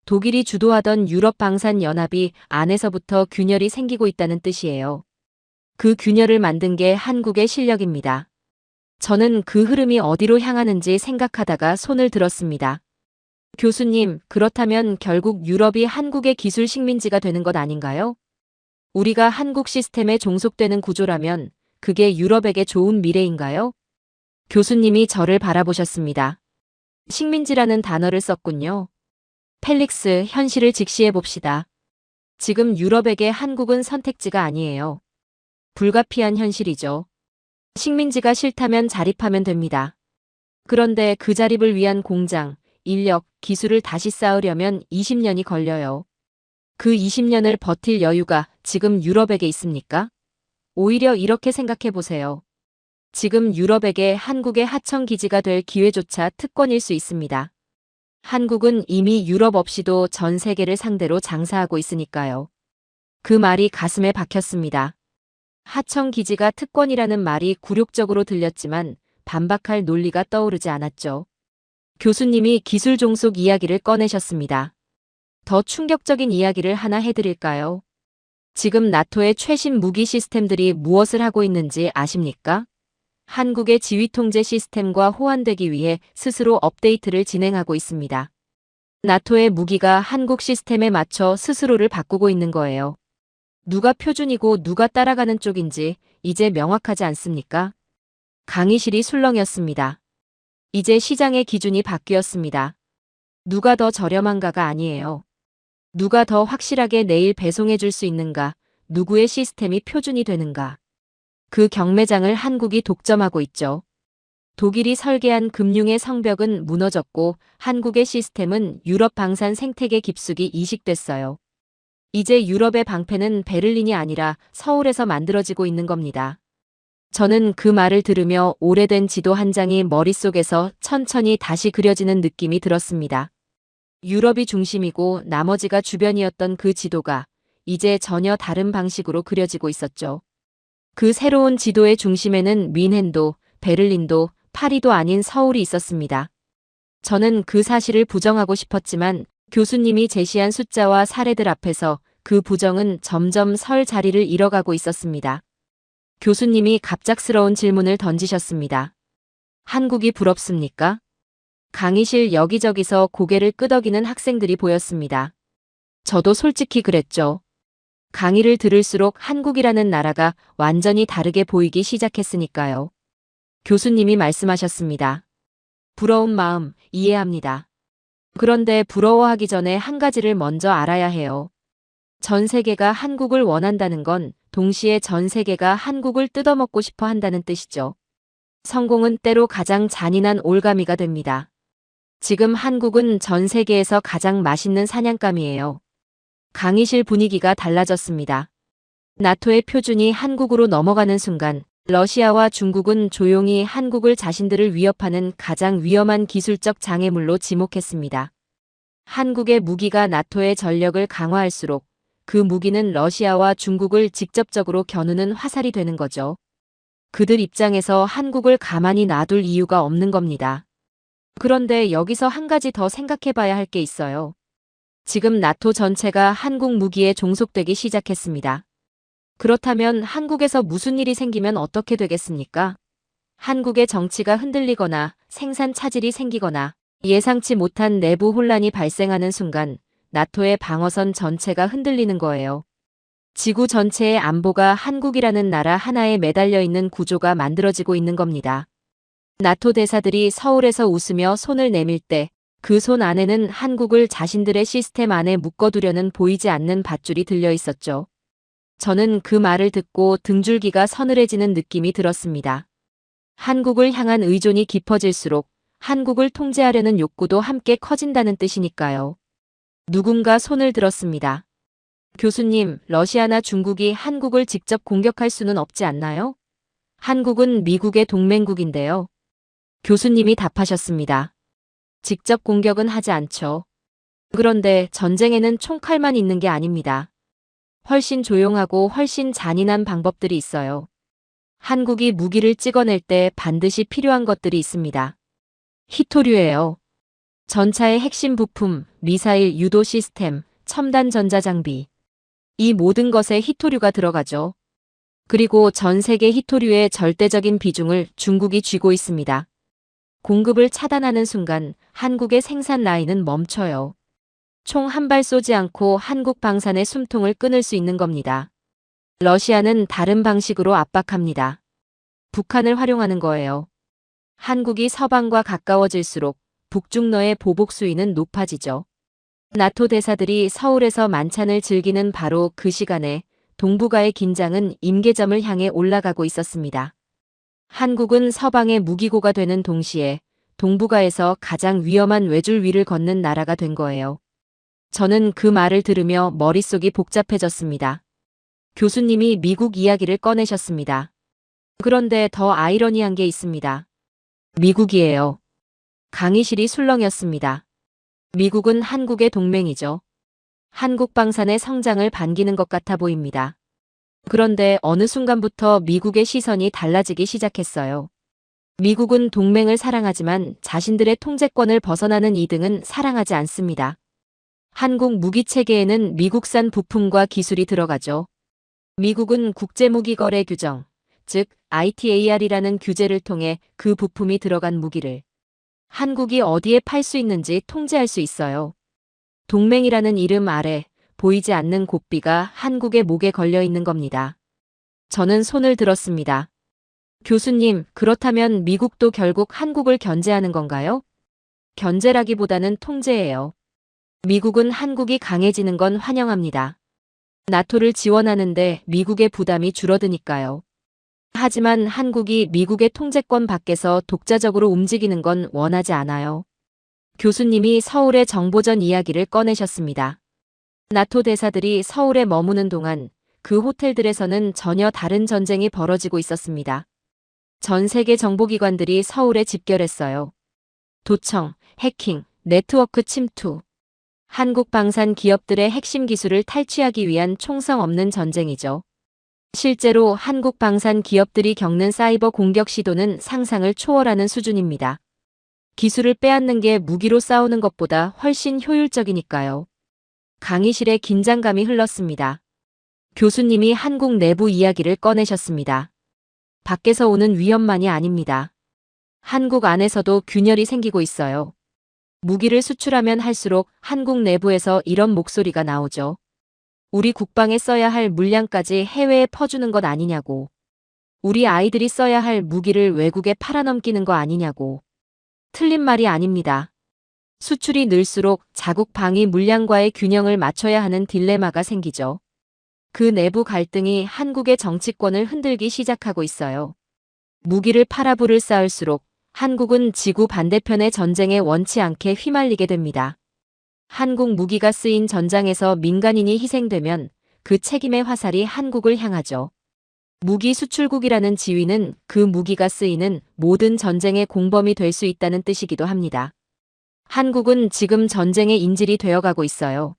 독일이 주도하던 유럽 방산 연합이 안에서부터 균열이 생기고 있다는 뜻이에요. 그 균열을 만든 게 한국의 실력입니다. 저는 그 흐름이 어디로 향하는지 생각하다가 손을 들었습니다. 교수님, 그렇다면 결국 유럽이 한국의 기술 식민지가 되는 것 아닌가요? 우리가 한국 시스템에 종속되는 구조라면 그게 유럽에게 좋은 미래인가요? 교수님이 저를 바라보셨습니다. 식민지라는 단어를 썼군요. 펠릭스, 현실을 직시해 봅시다. 지금 유럽에게 한국은 선택지가 아니에요. 불가피한 현실이죠. 식민지가 싫다면 자립하면 됩니다. 그런데 그 자립을 위한 공장, 인력, 기술을 다시 쌓으려면 20년이 걸려요. 그 20년을 버틸 여유가 지금 유럽에게 있습니까? 오히려 이렇게 생각해 보세요. 지금 유럽에게 한국의 하청 기지가 될 기회조차 특권일 수 있습니다. 한국은 이미 유럽 없이도 전 세계를 상대로 장사하고 있으니까요. 그 말이 가슴에 박혔습니다. 하청 기지가 특권이라는 말이 굴욕적으로 들렸지만 반박할 논리가 떠오르지 않았죠. 교수님이 기술 종속 이야기를 꺼내셨습니다. 더 충격적인 이야기를 하나 해드릴까요? 지금 나토의 최신 무기 시스템들이 무엇을 하고 있는지 아십니까? 한국의 지휘통제 시스템과 호환되기 위해 스스로 업데이트를 진행하고 있습니다. 나토의 무기가 한국 시스템에 맞춰 스스로를 바꾸고 있는 거예요. 누가 표준이고 누가 따라가는 쪽인지 이제 명확하지 않습니까? 강의실이 술렁였습니다. 이제 시장의 기준이 바뀌었습니다. 누가 더 저렴한가가 아니에요. 누가 더 확실하게 내일 배송해 줄 수 있는가, 누구의 시스템이 표준이 되는가. 그 경매장을 한국이 독점하고 있죠. 독일이 설계한 금융의 성벽은 무너졌고 한국의 시스템은 유럽 방산 생태계 깊숙이 이식됐어요. 이제 유럽의 방패는 베를린이 아니라 서울에서 만들어지고 있는 겁니다. 저는 그 말을 들으며 오래된 지도 한 장이 머릿속에서 천천히 다시 그려지는 느낌이 들었습니다. 유럽이 중심이고 나머지가 주변이었던 그 지도가 이제 전혀 다른 방식으로 그려지고 있었죠. 그 새로운 지도의 중심에는 뮌헨도, 베를린도, 파리도 아닌 서울이 있었습니다. 저는 그 사실을 부정하고 싶었지만 교수님이 제시한 숫자와 사례들 앞에서 그 부정은 점점 설 자리를 잃어가고 있었습니다. 교수님이 갑작스러운 질문을 던지셨습니다. 한국이 부럽습니까? 강의실 여기저기서 고개를 끄덕이는 학생들이 보였습니다. 저도 솔직히 그랬죠. 강의를 들을수록 한국이라는 나라가 완전히 다르게 보이기 시작했으니까요. 교수님이 말씀하셨습니다. 부러운 마음 이해합니다. 그런데 부러워하기 전에 한 가지를 먼저 알아야 해요. 전 세계가 한국을 원한다는 건 동시에 전 세계가 한국을 뜯어먹고 싶어 한다는 뜻이죠. 성공은 때로 가장 잔인한 올가미가 됩니다. 지금 한국은 전 세계에서 가장 맛있는 사냥감이에요. 강의실 분위기가 달라졌습니다. 나토의 표준이 한국으로 넘어가는 순간 러시아와 중국은 조용히 한국을 자신들을 위협하는 가장 위험한 기술적 장애물로 지목했습니다. 한국의 무기가 나토의 전력을 강화할수록 그 무기는 러시아와 중국을 직접적으로 겨누는 화살이 되는 거죠. 그들 입장에서 한국을 가만히 놔둘 이유가 없는 겁니다. 그런데 여기서 한 가지 더 생각해 봐야 할 게 있어요. 지금 나토 전체가 한국 무기에 종속되기 시작했습니다. 그렇다면 한국에서 무슨 일이 생기면 어떻게 되겠습니까? 한국의 정치가 흔들리거나 생산 차질이 생기거나 예상치 못한 내부 혼란이 발생하는 순간 나토의 방어선 전체가 흔들리는 거예요. 지구 전체의 안보가 한국이라는 나라 하나에 매달려 있는 구조가 만들어지고 있는 겁니다. 나토 대사들이 서울에서 웃으며 손을 내밀 때 그 손 안에는 한국을 자신들의 시스템 안에 묶어두려는 보이지 않는 밧줄이 들려 있었죠. 저는 그 말을 듣고 등줄기가 서늘해지는 느낌이 들었습니다. 한국을 향한 의존이 깊어질수록 한국을 통제하려는 욕구도 함께 커진다는 뜻이니까요. 누군가 손을 들었습니다. 교수님, 러시아나 중국이 한국을 직접 공격할 수는 없지 않나요? 한국은 미국의 동맹국인데요. 교수님이 답하셨습니다. 직접 공격은 하지 않죠. 그런데 전쟁에는 총칼만 있는 게 아닙니다. 훨씬 조용하고 훨씬 잔인한 방법들이 있어요. 한국이 무기를 찍어낼 때 반드시 필요한 것들이 있습니다. 히토류예요. 전차의 핵심 부품, 미사일 유도 시스템, 첨단 전자장비. 이 모든 것에 히토류가 들어가죠. 그리고 전 세계 히토류의 절대적인 비중을 중국이 쥐고 있습니다. 공급을 차단하는 순간 한국의 생산 라인은 멈춰요. 총 한 발 쏘지 않고 한국 방산의 숨통을 끊을 수 있는 겁니다. 러시아는 다른 방식으로 압박합니다. 북한을 활용하는 거예요. 한국이 서방과 가까워질수록 북중러의 보복 수위는 높아지죠. 나토 대사들이 서울에서 만찬을 즐기는 바로 그 시간에 동북아의 긴장은 임계점을 향해 올라가고 있었습니다. 한국은 서방의 무기고가 되는 동시에 동북아에서 가장 위험한 외줄 위를 걷는 나라가 된 거예요. 저는 그 말을 들으며 머릿속이 복잡해졌습니다. 교수님이 미국 이야기를 꺼내셨습니다. 그런데 더 아이러니한 게 있습니다. 미국이에요. 강의실이 술렁였습니다. 미국은 한국의 동맹이죠. 한국 방산의 성장을 반기는 것 같아 보입니다. 그런데 어느 순간부터 미국의 시선이 달라지기 시작했어요. 미국은 동맹을 사랑하지만 자신들의 통제권을 벗어나는 이등은 사랑하지 않습니다. 한국 무기 체계에는 미국산 부품과 기술이 들어가죠. 미국은 국제무기거래 규정, 즉 ITAR이라는 규제를 통해 그 부품이 들어간 무기를 한국이 어디에 팔 수 있는지 통제할 수 있어요. 동맹이라는 이름 아래 보이지 않는 고삐가 한국의 목에 걸려 있는 겁니다. 저는 손을 들었습니다. 교수님, 그렇다면 미국도 결국 한국을 견제하는 건가요? 견제라기보다는 통제예요. 미국은 한국이 강해지는 건 환영합니다. 나토를 지원하는데 미국의 부담이 줄어드니까요. 하지만 한국이 미국의 통제권 밖에서 독자적으로 움직이는 건 원하지 않아요. 교수님이 서울의 정보전 이야기를 꺼내셨습니다. 나토 대사들이 서울에 머무는 동안 그 호텔들에서는 전혀 다른 전쟁이 벌어지고 있었습니다. 전 세계 정보기관들이 서울에 집결했어요. 도청, 해킹, 네트워크 침투. 한국 방산 기업들의 핵심 기술을 탈취하기 위한 총성 없는 전쟁이죠. 실제로 한국 방산 기업들이 겪는 사이버 공격 시도는 상상을 초월하는 수준입니다. 기술을 빼앗는 게 무기로 싸우는 것보다 훨씬 효율적이니까요. 강의실에 긴장감이 흘렀습니다. 교수님이 한국 내부 이야기를 꺼내셨습니다. 밖에서 오는 위험만이 아닙니다. 한국 안에서도 균열이 생기고 있어요. 무기를 수출하면 할수록 한국 내부에서 이런 목소리가 나오죠. 우리 국방에 써야 할 물량까지 해외에 퍼주는 것 아니냐고. 우리 아이들이 써야 할 무기를 외국에 팔아넘기는 거 아니냐고. 틀린 말이 아닙니다. 수출이 늘수록 자국 방위 물량과의 균형을 맞춰야 하는 딜레마가 생기죠. 그 내부 갈등이 한국의 정치권을 흔들기 시작하고 있어요. 무기를 팔아부를 쌓을수록 한국은 지구 반대편의 전쟁에 원치 않게 휘말리게 됩니다. 한국 무기가 쓰인 전장에서 민간인이 희생되면 그 책임의 화살이 한국을 향하죠. 무기 수출국이라는 지위는 그 무기가 쓰이는 모든 전쟁의 공범이 될 수 있다는 뜻이기도 합니다. 한국은 지금 전쟁의 인질이 되어가고 있어요.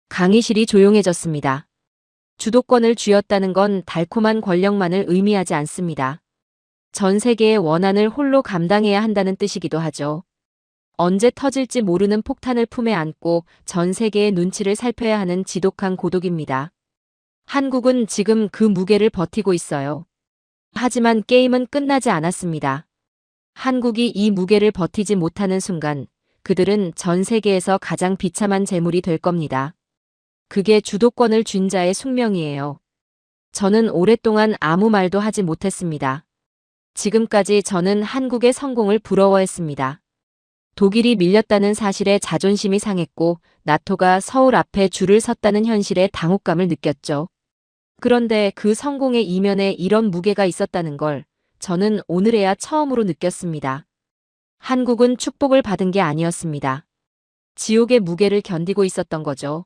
강의실이 조용해졌습니다. 주도권을 쥐었다는 건 달콤한 권력만을 의미하지 않습니다. 전 세계의 원한을 홀로 감당해야 한다는 뜻이기도 하죠. 언제 터질지 모르는 폭탄을 품에 안고 전 세계의 눈치를 살펴야 하는 지독한 고독입니다. 한국은 지금 그 무게를 버티고 있어요. 하지만 게임은 끝나지 않았습니다. 한국이 이 무게를 버티지 못하는 순간 그들은 전 세계에서 가장 비참한 재물이 될 겁니다. 그게 주도권을 쥔 자의 숙명이에요. 저는 오랫동안 아무 말도 하지 못했습니다. 지금까지 저는 한국의 성공을 부러워했습니다. 독일이 밀렸다는 사실에 자존심이 상했고 나토가 서울 앞에 줄을 섰다는 현실에 당혹감을 느꼈죠. 그런데 그 성공의 이면에 이런 무게가 있었다는 걸 저는 오늘에야 처음으로 느꼈습니다. 한국은 축복을 받은 게 아니었습니다. 지옥의 무게를 견디고 있었던 거죠.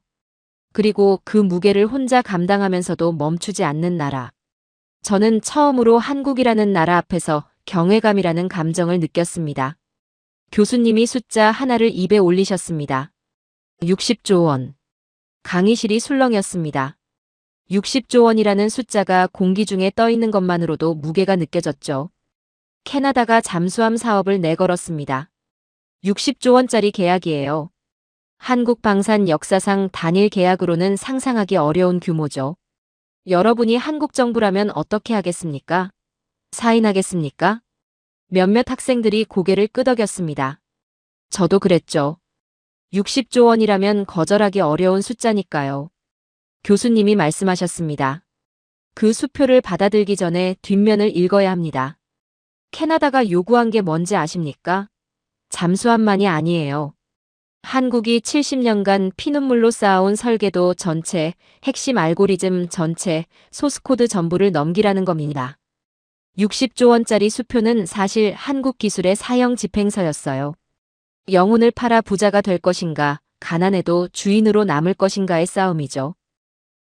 그리고 그 무게를 혼자 감당하면서도 멈추지 않는 나라. 저는 처음으로 한국이라는 나라 앞에서 경외감이라는 감정을 느꼈습니다. 교수님이 숫자 하나를 입에 올리셨습니다. 60조 원. 강의실이 술렁였습니다. 60조 원이라는 숫자가 공기 중에 떠 있는 것만으로도 무게가 느껴졌죠. 캐나다가 잠수함 사업을 내걸었습니다. 60조 원짜리 계약이에요. 한국 방산 역사상 단일 계약으로는 상상하기 어려운 규모죠. 여러분이 한국 정부라면 어떻게 하겠습니까? 사인하겠습니까? 몇몇 학생들이 고개를 끄덕였습니다. 저도 그랬죠. 60조 원이라면 거절하기 어려운 숫자니까요. 교수님이 말씀하셨습니다. 그 수표를 받아들기 전에 뒷면을 읽어야 합니다. 캐나다가 요구한 게 뭔지 아십니까? 잠수함만이 아니에요. 한국이 70년간 피눈물로 쌓아온 설계도 전체, 핵심 알고리즘 전체, 소스코드 전부를 넘기라는 겁니다. 60조 원짜리 수표는 사실 한국 기술의 사형 집행서였어요. 영혼을 팔아 부자가 될 것인가, 가난해도 주인으로 남을 것인가의 싸움이죠.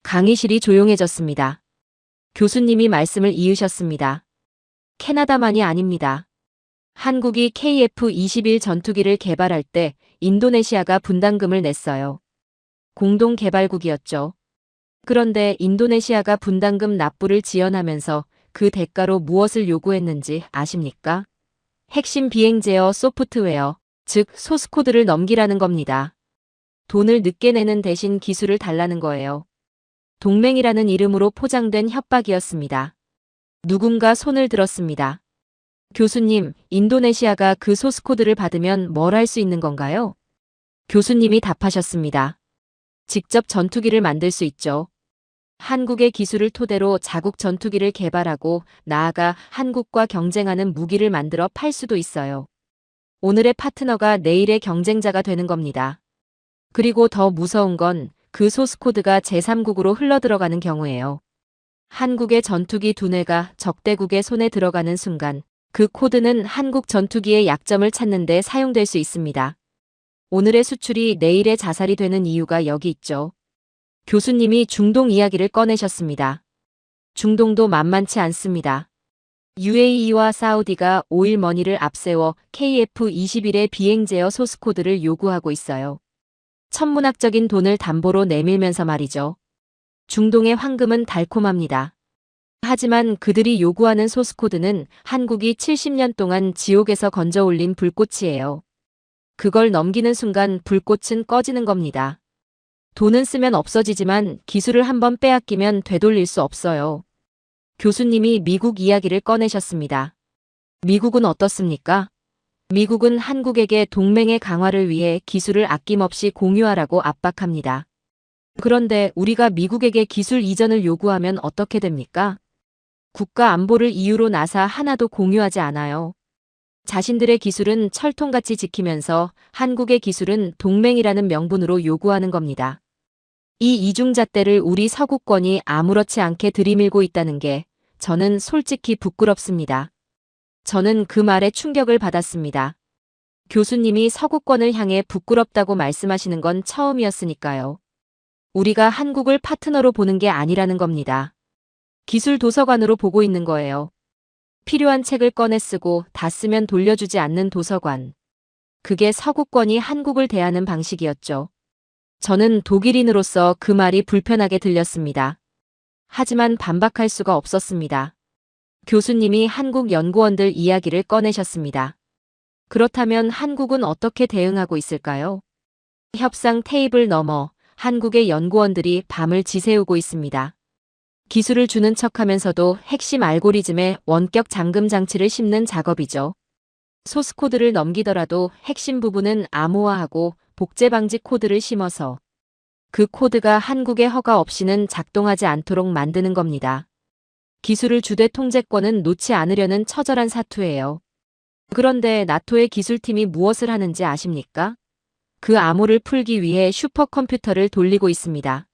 강의실이 조용해졌습니다. 교수님이 말씀을 이으셨습니다. 캐나다만이 아닙니다. 한국이 KF-21 전투기를 개발할 때 인도네시아가 분담금을 냈어요. 공동 개발국이었죠. 그런데 인도네시아가 분담금 납부를 지연하면서 그 대가로 무엇을 요구했는지 아십니까? 핵심 비행 제어 소프트웨어, 즉 소스코드를 넘기라는 겁니다. 돈을 늦게 내는 대신 기술을 달라는 거예요. 동맹이라는 이름으로 포장된 협박이었습니다. 누군가 손을 들었습니다. 교수님, 인도네시아가 그 소스코드를 받으면 뭘 할 수 있는 건가요? 교수님이 답하셨습니다. 직접 전투기를 만들 수 있죠. 한국의 기술을 토대로 자국 전투기를 개발하고 나아가 한국과 경쟁하는 무기를 만들어 팔 수도 있어요. 오늘의 파트너가 내일의 경쟁자가 되는 겁니다. 그리고 더 무서운 건 그 소스코드가 제3국으로 흘러들어가는 경우예요. 한국의 전투기 2대가 적대국의 손에 들어가는 순간 그 코드는 한국 전투기의 약점을 찾는 데 사용될 수 있습니다. 오늘의 수출이 내일의 자살이 되는 이유가 여기 있죠. 교수님이 중동 이야기를 꺼내셨습니다. 중동도 만만치 않습니다. UAE와 사우디가 오일머니를 앞세워 KF-21의 비행 제어 소스코드를 요구하고 있어요. 천문학적인 돈을 담보로 내밀면서 말이죠. 중동의 황금은 달콤합니다. 하지만 그들이 요구하는 소스코드는 한국이 70년 동안 지옥에서 건져 올린 불꽃이에요. 그걸 넘기는 순간 불꽃은 꺼지는 겁니다. 돈은 쓰면 없어지지만 기술을 한번 빼앗기면 되돌릴 수 없어요. 교수님이 미국 이야기를 꺼내셨습니다. 미국은 어떻습니까? 미국은 한국에게 동맹의 강화를 위해 기술을 아낌없이 공유하라고 압박합니다. 그런데 우리가 미국에게 기술 이전을 요구하면 어떻게 됩니까? 국가 안보를 이유로 나사 하나도 공유하지 않아요. 자신들의 기술은 철통같이 지키면서 한국의 기술은 동맹이라는 명분으로 요구하는 겁니다. 이 이중잣대를 우리 서구권이 아무렇지 않게 들이밀고 있다는 게 저는 솔직히 부끄럽습니다. 저는 그 말에 충격을 받았습니다. 교수님이 서구권을 향해 부끄럽다고 말씀하시는 건 처음이었으니까요. 우리가 한국을 파트너로 보는 게 아니라는 겁니다. 기술 도서관으로 보고 있는 거예요. 필요한 책을 꺼내 쓰고 다 쓰면 돌려주지 않는 도서관. 그게 서구권이 한국을 대하는 방식이었죠. 저는 독일인으로서 그 말이 불편하게 들렸습니다. 하지만 반박할 수가 없었습니다. 교수님이 한국 연구원들 이야기를 꺼내셨습니다. 그렇다면 한국은 어떻게 대응하고 있을까요? 협상 테이블 너머 한국의 연구원들이 밤을 지새우고 있습니다. 기술을 주는 척하면서도 핵심 알고리즘에 원격 잠금 장치를 심는 작업이죠. 소스코드를 넘기더라도 핵심 부분은 암호화하고 복제 방지 코드를 심어서 그 코드가 한국의 허가 없이는 작동하지 않도록 만드는 겁니다. 기술을 주되 통제권은 놓지 않으려는 처절한 사투예요. 그런데 나토의 기술팀이 무엇을 하는지 아십니까? 그 암호를 풀기 위해 슈퍼컴퓨터를 돌리고 있습니다.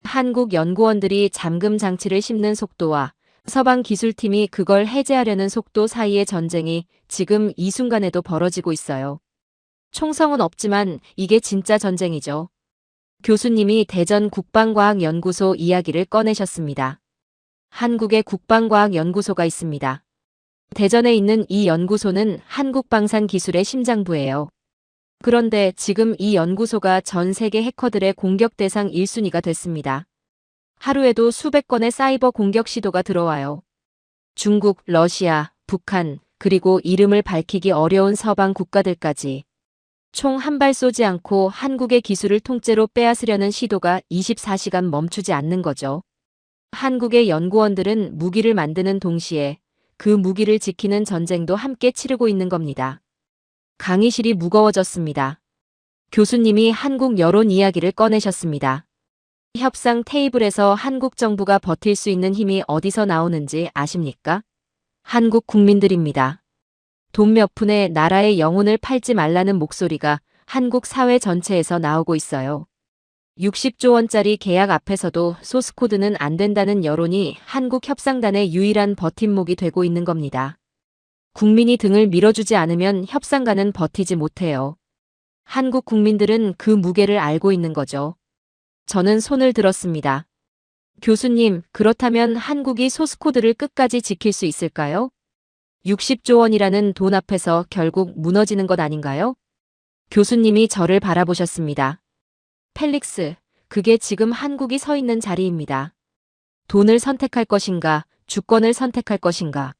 한국 연구원들이 잠금 장치를 씹는 속도와 서방 기술팀이 그걸 해제하려는 속도 사이의 전쟁이 지금 이 순간에도 벌어지고 있어요. 총성은 없지만 이게 진짜 전쟁이죠. 교수님이 대전 국방과학연구소 이야기를 꺼내셨습니다. 한국의 국방과학연구소가 있습니다. 대전에 있는 이 연구소는 한국방산기술의 심장부예요. 그런데 지금 이 연구소가 전 세계 해커들의 공격 대상 1순위가 됐습니다. 하루에도 수백 건의 사이버 공격 시도가 들어와요. 중국, 러시아, 북한, 그리고 이름을 밝히기 어려운 서방 국가들까지 총 한 발 쏘지 않고 한국의 기술을 통째로 빼앗으려는 시도가 24시간 멈추지 않는 거죠. 한국의 연구원들은 무기를 만드는 동시에 그 무기를 지키는 전쟁도 함께 치르고 있는 겁니다. 강의실이 무거워졌습니다. 교수님이 한국 여론 이야기를 꺼내셨습니다. 협상 테이블에서 한국 정부가 버틸 수 있는 힘이 어디서 나오는지 아십니까? 한국 국민들입니다. 돈 몇 푼에 나라의 영혼을 팔지 말라는 목소리가 한국 사회 전체에서 나오고 있어요. 60조 원짜리 계약 앞에서도 소스코드는 안 된다는 여론이 한국 협상단의 유일한 버팀목이 되고 있는 겁니다. 국민이 등을 밀어주지 않으면 협상가는 버티지 못해요. 한국 국민들은 그 무게를 알고 있는 거죠. 저는 손을 들었습니다. 교수님, 그렇다면 한국이 소스코드를 끝까지 지킬 수 있을까요? 60조 원이라는 돈 앞에서 결국 무너지는 것 아닌가요? 교수님이 저를 바라보셨습니다. 펠릭스, 그게 지금 한국이 서 있는 자리입니다. 돈을 선택할 것인가, 주권을 선택할 것인가.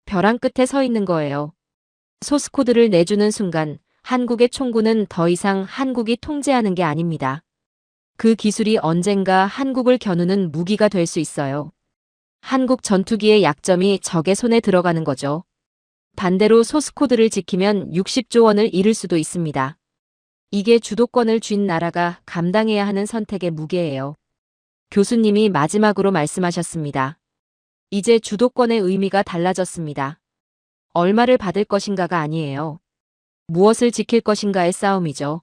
벼랑 끝에 서 있는 거예요. 소스코드를 내주는 순간 한국의 총구는 더 이상 한국이 통제하는 게 아닙니다. 그 기술이 언젠가 한국을 겨누는 무기가 될 수 있어요. 한국 전투기의 약점이 적의 손에 들어가는 거죠. 반대로 소스코드를 지키면 60조 원을 잃을 수도 있습니다. 이게 주도권을 쥔 나라가 감당해야 하는 선택의 무게예요. 교수님이 마지막으로 말씀하셨습니다. 이제 주도권의 의미가 달라졌습니다. 얼마를 받을 것인가가 아니에요. 무엇을 지킬 것인가의 싸움이죠.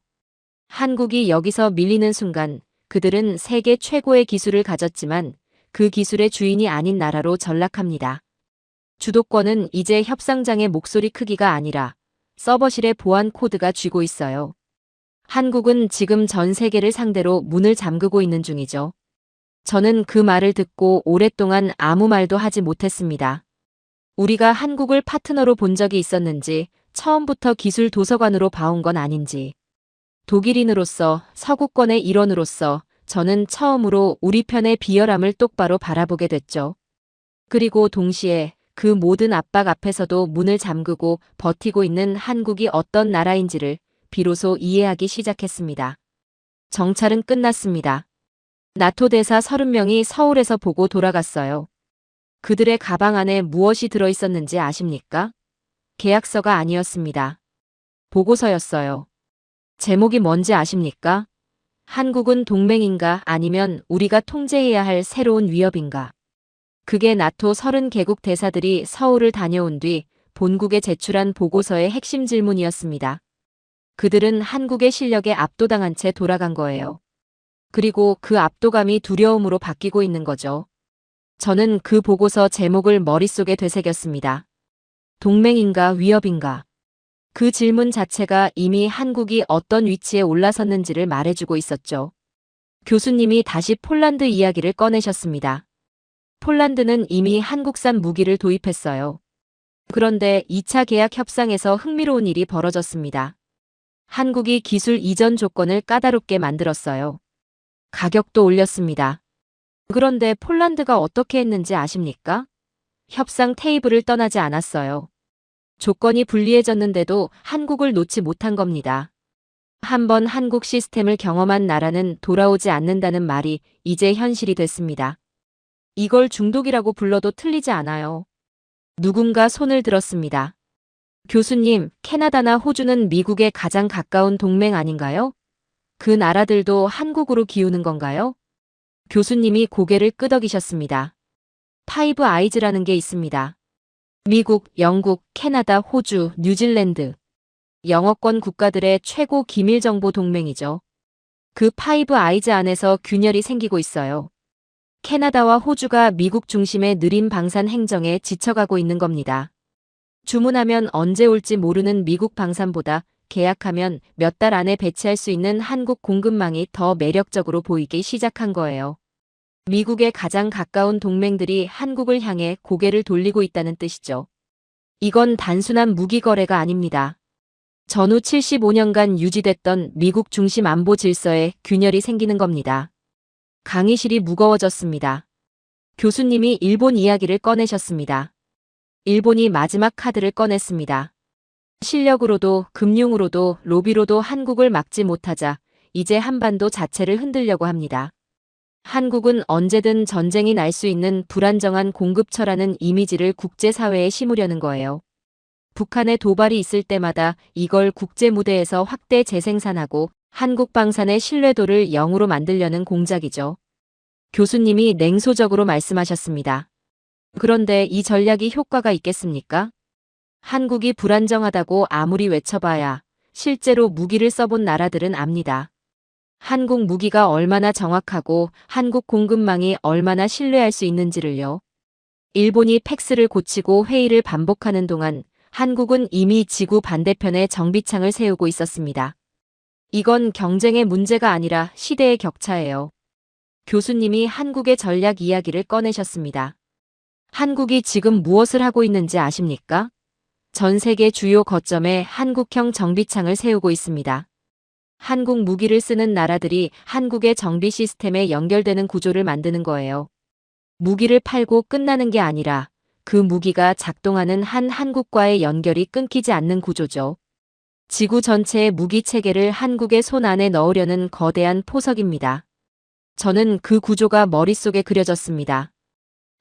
한국이 여기서 밀리는 순간 그들은 세계 최고의 기술을 가졌지만 그 기술의 주인이 아닌 나라로 전락합니다. 주도권은 이제 협상장의 목소리 크기가 아니라 서버실의 보안 코드가 쥐고 있어요. 한국은 지금 전 세계를 상대로 문을 잠그고 있는 중이죠. 저는 그 말을 듣고 오랫동안 아무 말도 하지 못했습니다. 우리가 한국을 파트너로 본 적이 있었는지, 처음부터 기술 도서관으로 봐온 건 아닌지. 독일인으로서, 서구권의 일원으로서 저는 처음으로 우리 편의 비열함을 똑바로 바라보게 됐죠. 그리고 동시에 그 모든 압박 앞에서도 문을 잠그고 버티고 있는 한국이 어떤 나라인지를 비로소 이해하기 시작했습니다. 정찰은 끝났습니다. 나토 대사 30명이 서울에서 보고 돌아갔어요. 그들의 가방 안에 무엇이 들어있었는지 아십니까? 계약서가 아니었습니다. 보고서였어요. 제목이 뭔지 아십니까? 한국은 동맹인가 아니면 우리가 통제해야 할 새로운 위협인가? 그게 나토 30개국 대사들이 서울을 다녀온 뒤 본국에 제출한 보고서의 핵심 질문이었습니다. 그들은 한국의 실력에 압도당한 채 돌아간 거예요. 그리고 그 압도감이 두려움으로 바뀌고 있는 거죠. 저는 그 보고서 제목을 머릿속에 되새겼습니다. 동맹인가 위협인가? 그 질문 자체가 이미 한국이 어떤 위치에 올라섰는지를 말해주고 있었죠. 교수님이 다시 폴란드 이야기를 꺼내셨습니다. 폴란드는 이미 한국산 무기를 도입했어요. 그런데 2차 계약 협상에서 흥미로운 일이 벌어졌습니다. 한국이 기술 이전 조건을 까다롭게 만들었어요. 가격도 올렸습니다. 그런데 폴란드가 어떻게 했는지 아십니까? 협상 테이블을 떠나지 않았어요. 조건이 불리해졌는데도 한국을 놓지 못한 겁니다. 한번 한국 시스템을 경험한 나라는 돌아오지 않는다는 말이 이제 현실이 됐습니다. 이걸 중독이라고 불러도 틀리지 않아요. 누군가 손을 들었습니다. 교수님, 캐나다나 호주는 미국에 가장 가까운 동맹 아닌가요? 그 나라들도 한국으로 기우는 건가요? 교수님이 고개를 끄덕이셨습니다. 파이브 아이즈라는 게 있습니다. 미국, 영국, 캐나다, 호주, 뉴질랜드. 영어권 국가들의 최고 기밀정보 동맹이죠. 그 파이브 아이즈 안에서 균열이 생기고 있어요. 캐나다와 호주가 미국 중심의 느린 방산 행정에 지쳐가고 있는 겁니다. 주문하면 언제 올지 모르는 미국 방산보다 계약하면 몇 달 안에 배치할 수 있는 한국 공급망이 더 매력적으로 보이기 시작한 거예요. 미국의 가장 가까운 동맹들이 한국을 향해 고개를 돌리고 있다는 뜻이죠. 이건 단순한 무기 거래가 아닙니다. 전후 75년간 유지됐던 미국 중심 안보 질서에 균열이 생기는 겁니다. 강의실이 무거워졌습니다. 교수님이 일본 이야기를 꺼내셨습니다. 일본이 마지막 카드를 꺼냈습니다. 실력으로도 금융으로도 로비로도 한국을 막지 못하자 이제 한반도 자체를 흔들려고 합니다. 한국은 언제든 전쟁이 날 수 있는 불안정한 공급처라는 이미지를 국제사회에 심으려는 거예요. 북한의 도발이 있을 때마다 이걸 국제 무대에서 확대 재생산하고 한국 방산의 신뢰도를 0으로 만들려는 공작이죠. 교수님이 냉소적으로 말씀하셨습니다. 그런데 이 전략이 효과가 있겠습니까? 한국이 불안정하다고 아무리 외쳐봐야 실제로 무기를 써본 나라들은 압니다. 한국 무기가 얼마나 정확하고 한국 공급망이 얼마나 신뢰할 수 있는지를요. 일본이 팩스를 고치고 회의를 반복하는 동안 한국은 이미 지구 반대편에 정비창을 세우고 있었습니다. 이건 경쟁의 문제가 아니라 시대의 격차예요. 교수님이 한국의 전략 이야기를 꺼내셨습니다. 한국이 지금 무엇을 하고 있는지 아십니까? 전 세계 주요 거점에 한국형 정비창을 세우고 있습니다. 한국 무기를 쓰는 나라들이 한국의 정비 시스템에 연결되는 구조를 만드는 거예요. 무기를 팔고 끝나는 게 아니라 그 무기가 작동하는 한 한국과의 연결이 끊기지 않는 구조죠. 지구 전체의 무기 체계를 한국의 손 안에 넣으려는 거대한 포석입니다. 저는 그 구조가 머릿속에 그려졌습니다.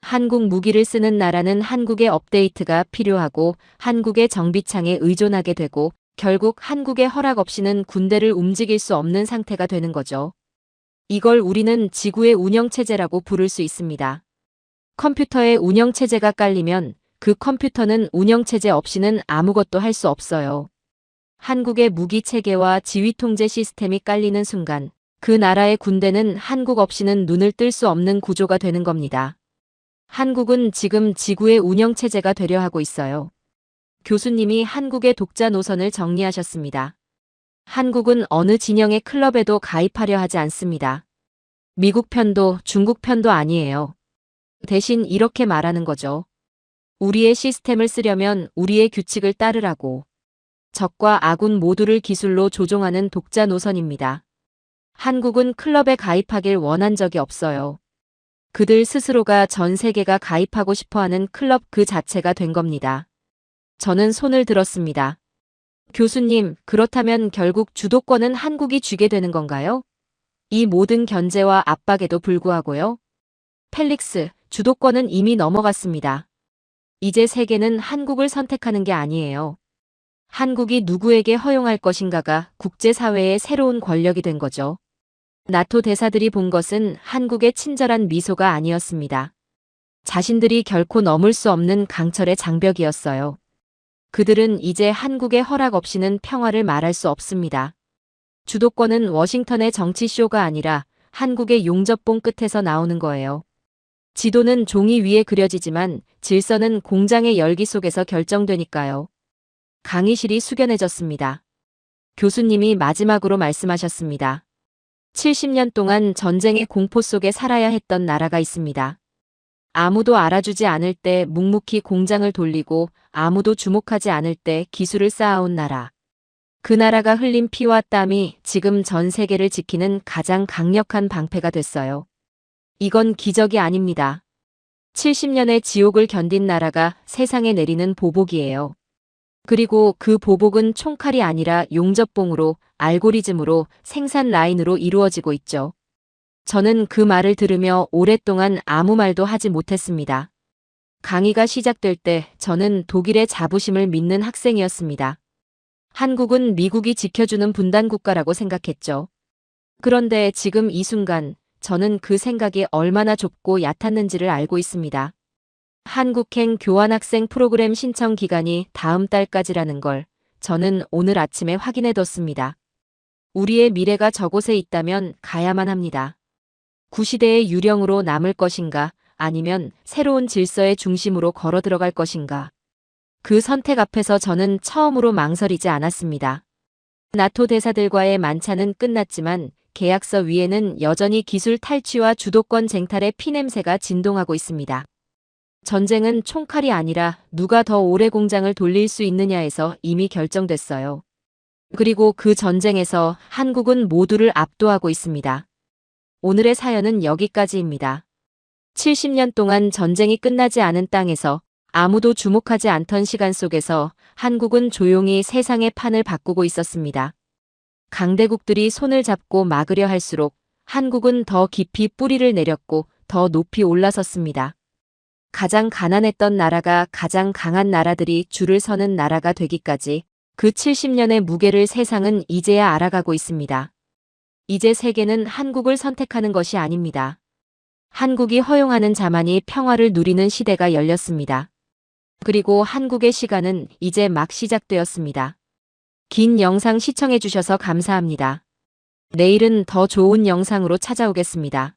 한국 무기를 쓰는 나라는 한국의 업데이트가 필요하고 한국의 정비창에 의존하게 되고 결국 한국의 허락 없이는 군대를 움직일 수 없는 상태가 되는 거죠. 이걸 우리는 지구의 운영체제라고 부를 수 있습니다. 컴퓨터에 운영체제가 깔리면 그 컴퓨터는 운영체제 없이는 아무것도 할 수 없어요. 한국의 무기체계와 지휘통제 시스템이 깔리는 순간 그 나라의 군대는 한국 없이는 눈을 뜰 수 없는 구조가 되는 겁니다. 한국은 지금 지구의 운영체제가 되려 하고 있어요. 교수님이 한국의 독자 노선을 정리하셨습니다. 한국은 어느 진영의 클럽에도 가입하려 하지 않습니다. 미국 편도 중국 편도 아니에요. 대신 이렇게 말하는 거죠. 우리의 시스템을 쓰려면 우리의 규칙을 따르라고. 적과 아군 모두를 기술로 조종하는 독자 노선입니다. 한국은 클럽에 가입하길 원한 적이 없어요. 그들 스스로가 전 세계가 가입하고 싶어하는 클럽 그 자체가 된 겁니다. 저는 손을 들었습니다. 교수님, 그렇다면 결국 주도권은 한국이 쥐게 되는 건가요? 이 모든 견제와 압박에도 불구하고요. 펠릭스, 주도권은 이미 넘어갔습니다. 이제 세계는 한국을 선택하는 게 아니에요. 한국이 누구에게 허용할 것인가가 국제사회의 새로운 권력이 된 거죠. 나토 대사들이 본 것은 한국의 친절한 미소가 아니었습니다. 자신들이 결코 넘을 수 없는 강철의 장벽이었어요. 그들은 이제 한국의 허락 없이는 평화를 말할 수 없습니다. 주도권은 워싱턴의 정치쇼가 아니라 한국의 용접봉 끝에서 나오는 거예요. 지도는 종이 위에 그려지지만 질서는 공장의 열기 속에서 결정되니까요. 강의실이 숙연해졌습니다. 교수님이 마지막으로 말씀하셨습니다. 70년 동안 전쟁의 공포 속에 살아야 했던 나라가 있습니다. 아무도 알아주지 않을 때 묵묵히 공장을 돌리고 아무도 주목하지 않을 때 기술을 쌓아온 나라. 그 나라가 흘린 피와 땀이 지금 전 세계를 지키는 가장 강력한 방패가 됐어요. 이건 기적이 아닙니다. 70년의 지옥을 견딘 나라가 세상에 내리는 보복이에요. 그리고 그 보복은 총칼이 아니라 용접봉으로, 알고리즘으로, 생산 라인으로 이루어지고 있죠. 저는 그 말을 들으며 오랫동안 아무 말도 하지 못했습니다. 강의가 시작될 때 저는 독일의 자부심을 믿는 학생이었습니다. 한국은 미국이 지켜주는 분단 국가라고 생각했죠. 그런데 지금 이 순간 저는 그 생각이 얼마나 좁고 얕았는지를 알고 있습니다. 한국행 교환학생 프로그램 신청 기간이 다음 달까지라는 걸 저는 오늘 아침에 확인해뒀습니다. 우리의 미래가 저곳에 있다면 가야만 합니다. 구시대의 유령으로 남을 것인가 아니면 새로운 질서의 중심으로 걸어 들어갈 것인가. 그 선택 앞에서 저는 처음으로 망설이지 않았습니다. 나토 대사들과의 만찬은 끝났지만 계약서 위에는 여전히 기술 탈취와 주도권 쟁탈의 피냄새가 진동하고 있습니다. 전쟁은 총칼이 아니라 누가 더 오래 공장을 돌릴 수 있느냐에서 이미 결정됐어요. 그리고 그 전쟁에서 한국은 모두를 압도하고 있습니다. 오늘의 사연은 여기까지입니다. 70년 동안 전쟁이 끝나지 않은 땅에서 아무도 주목하지 않던 시간 속에서 한국은 조용히 세상의 판을 바꾸고 있었습니다. 강대국들이 손을 잡고 막으려 할수록 한국은 더 깊이 뿌리를 내렸고 더 높이 올라섰습니다. 가장 가난했던 나라가 가장 강한 나라들이 줄을 서는 나라가 되기까지 그 70년의 무게를 세상은 이제야 알아가고 있습니다. 이제 세계는 한국을 선택하는 것이 아닙니다. 한국이 허용하는 자만이 평화를 누리는 시대가 열렸습니다. 그리고 한국의 시간은 이제 막 시작되었습니다. 긴 영상 시청해주셔서 감사합니다. 내일은 더 좋은 영상으로 찾아오겠습니다.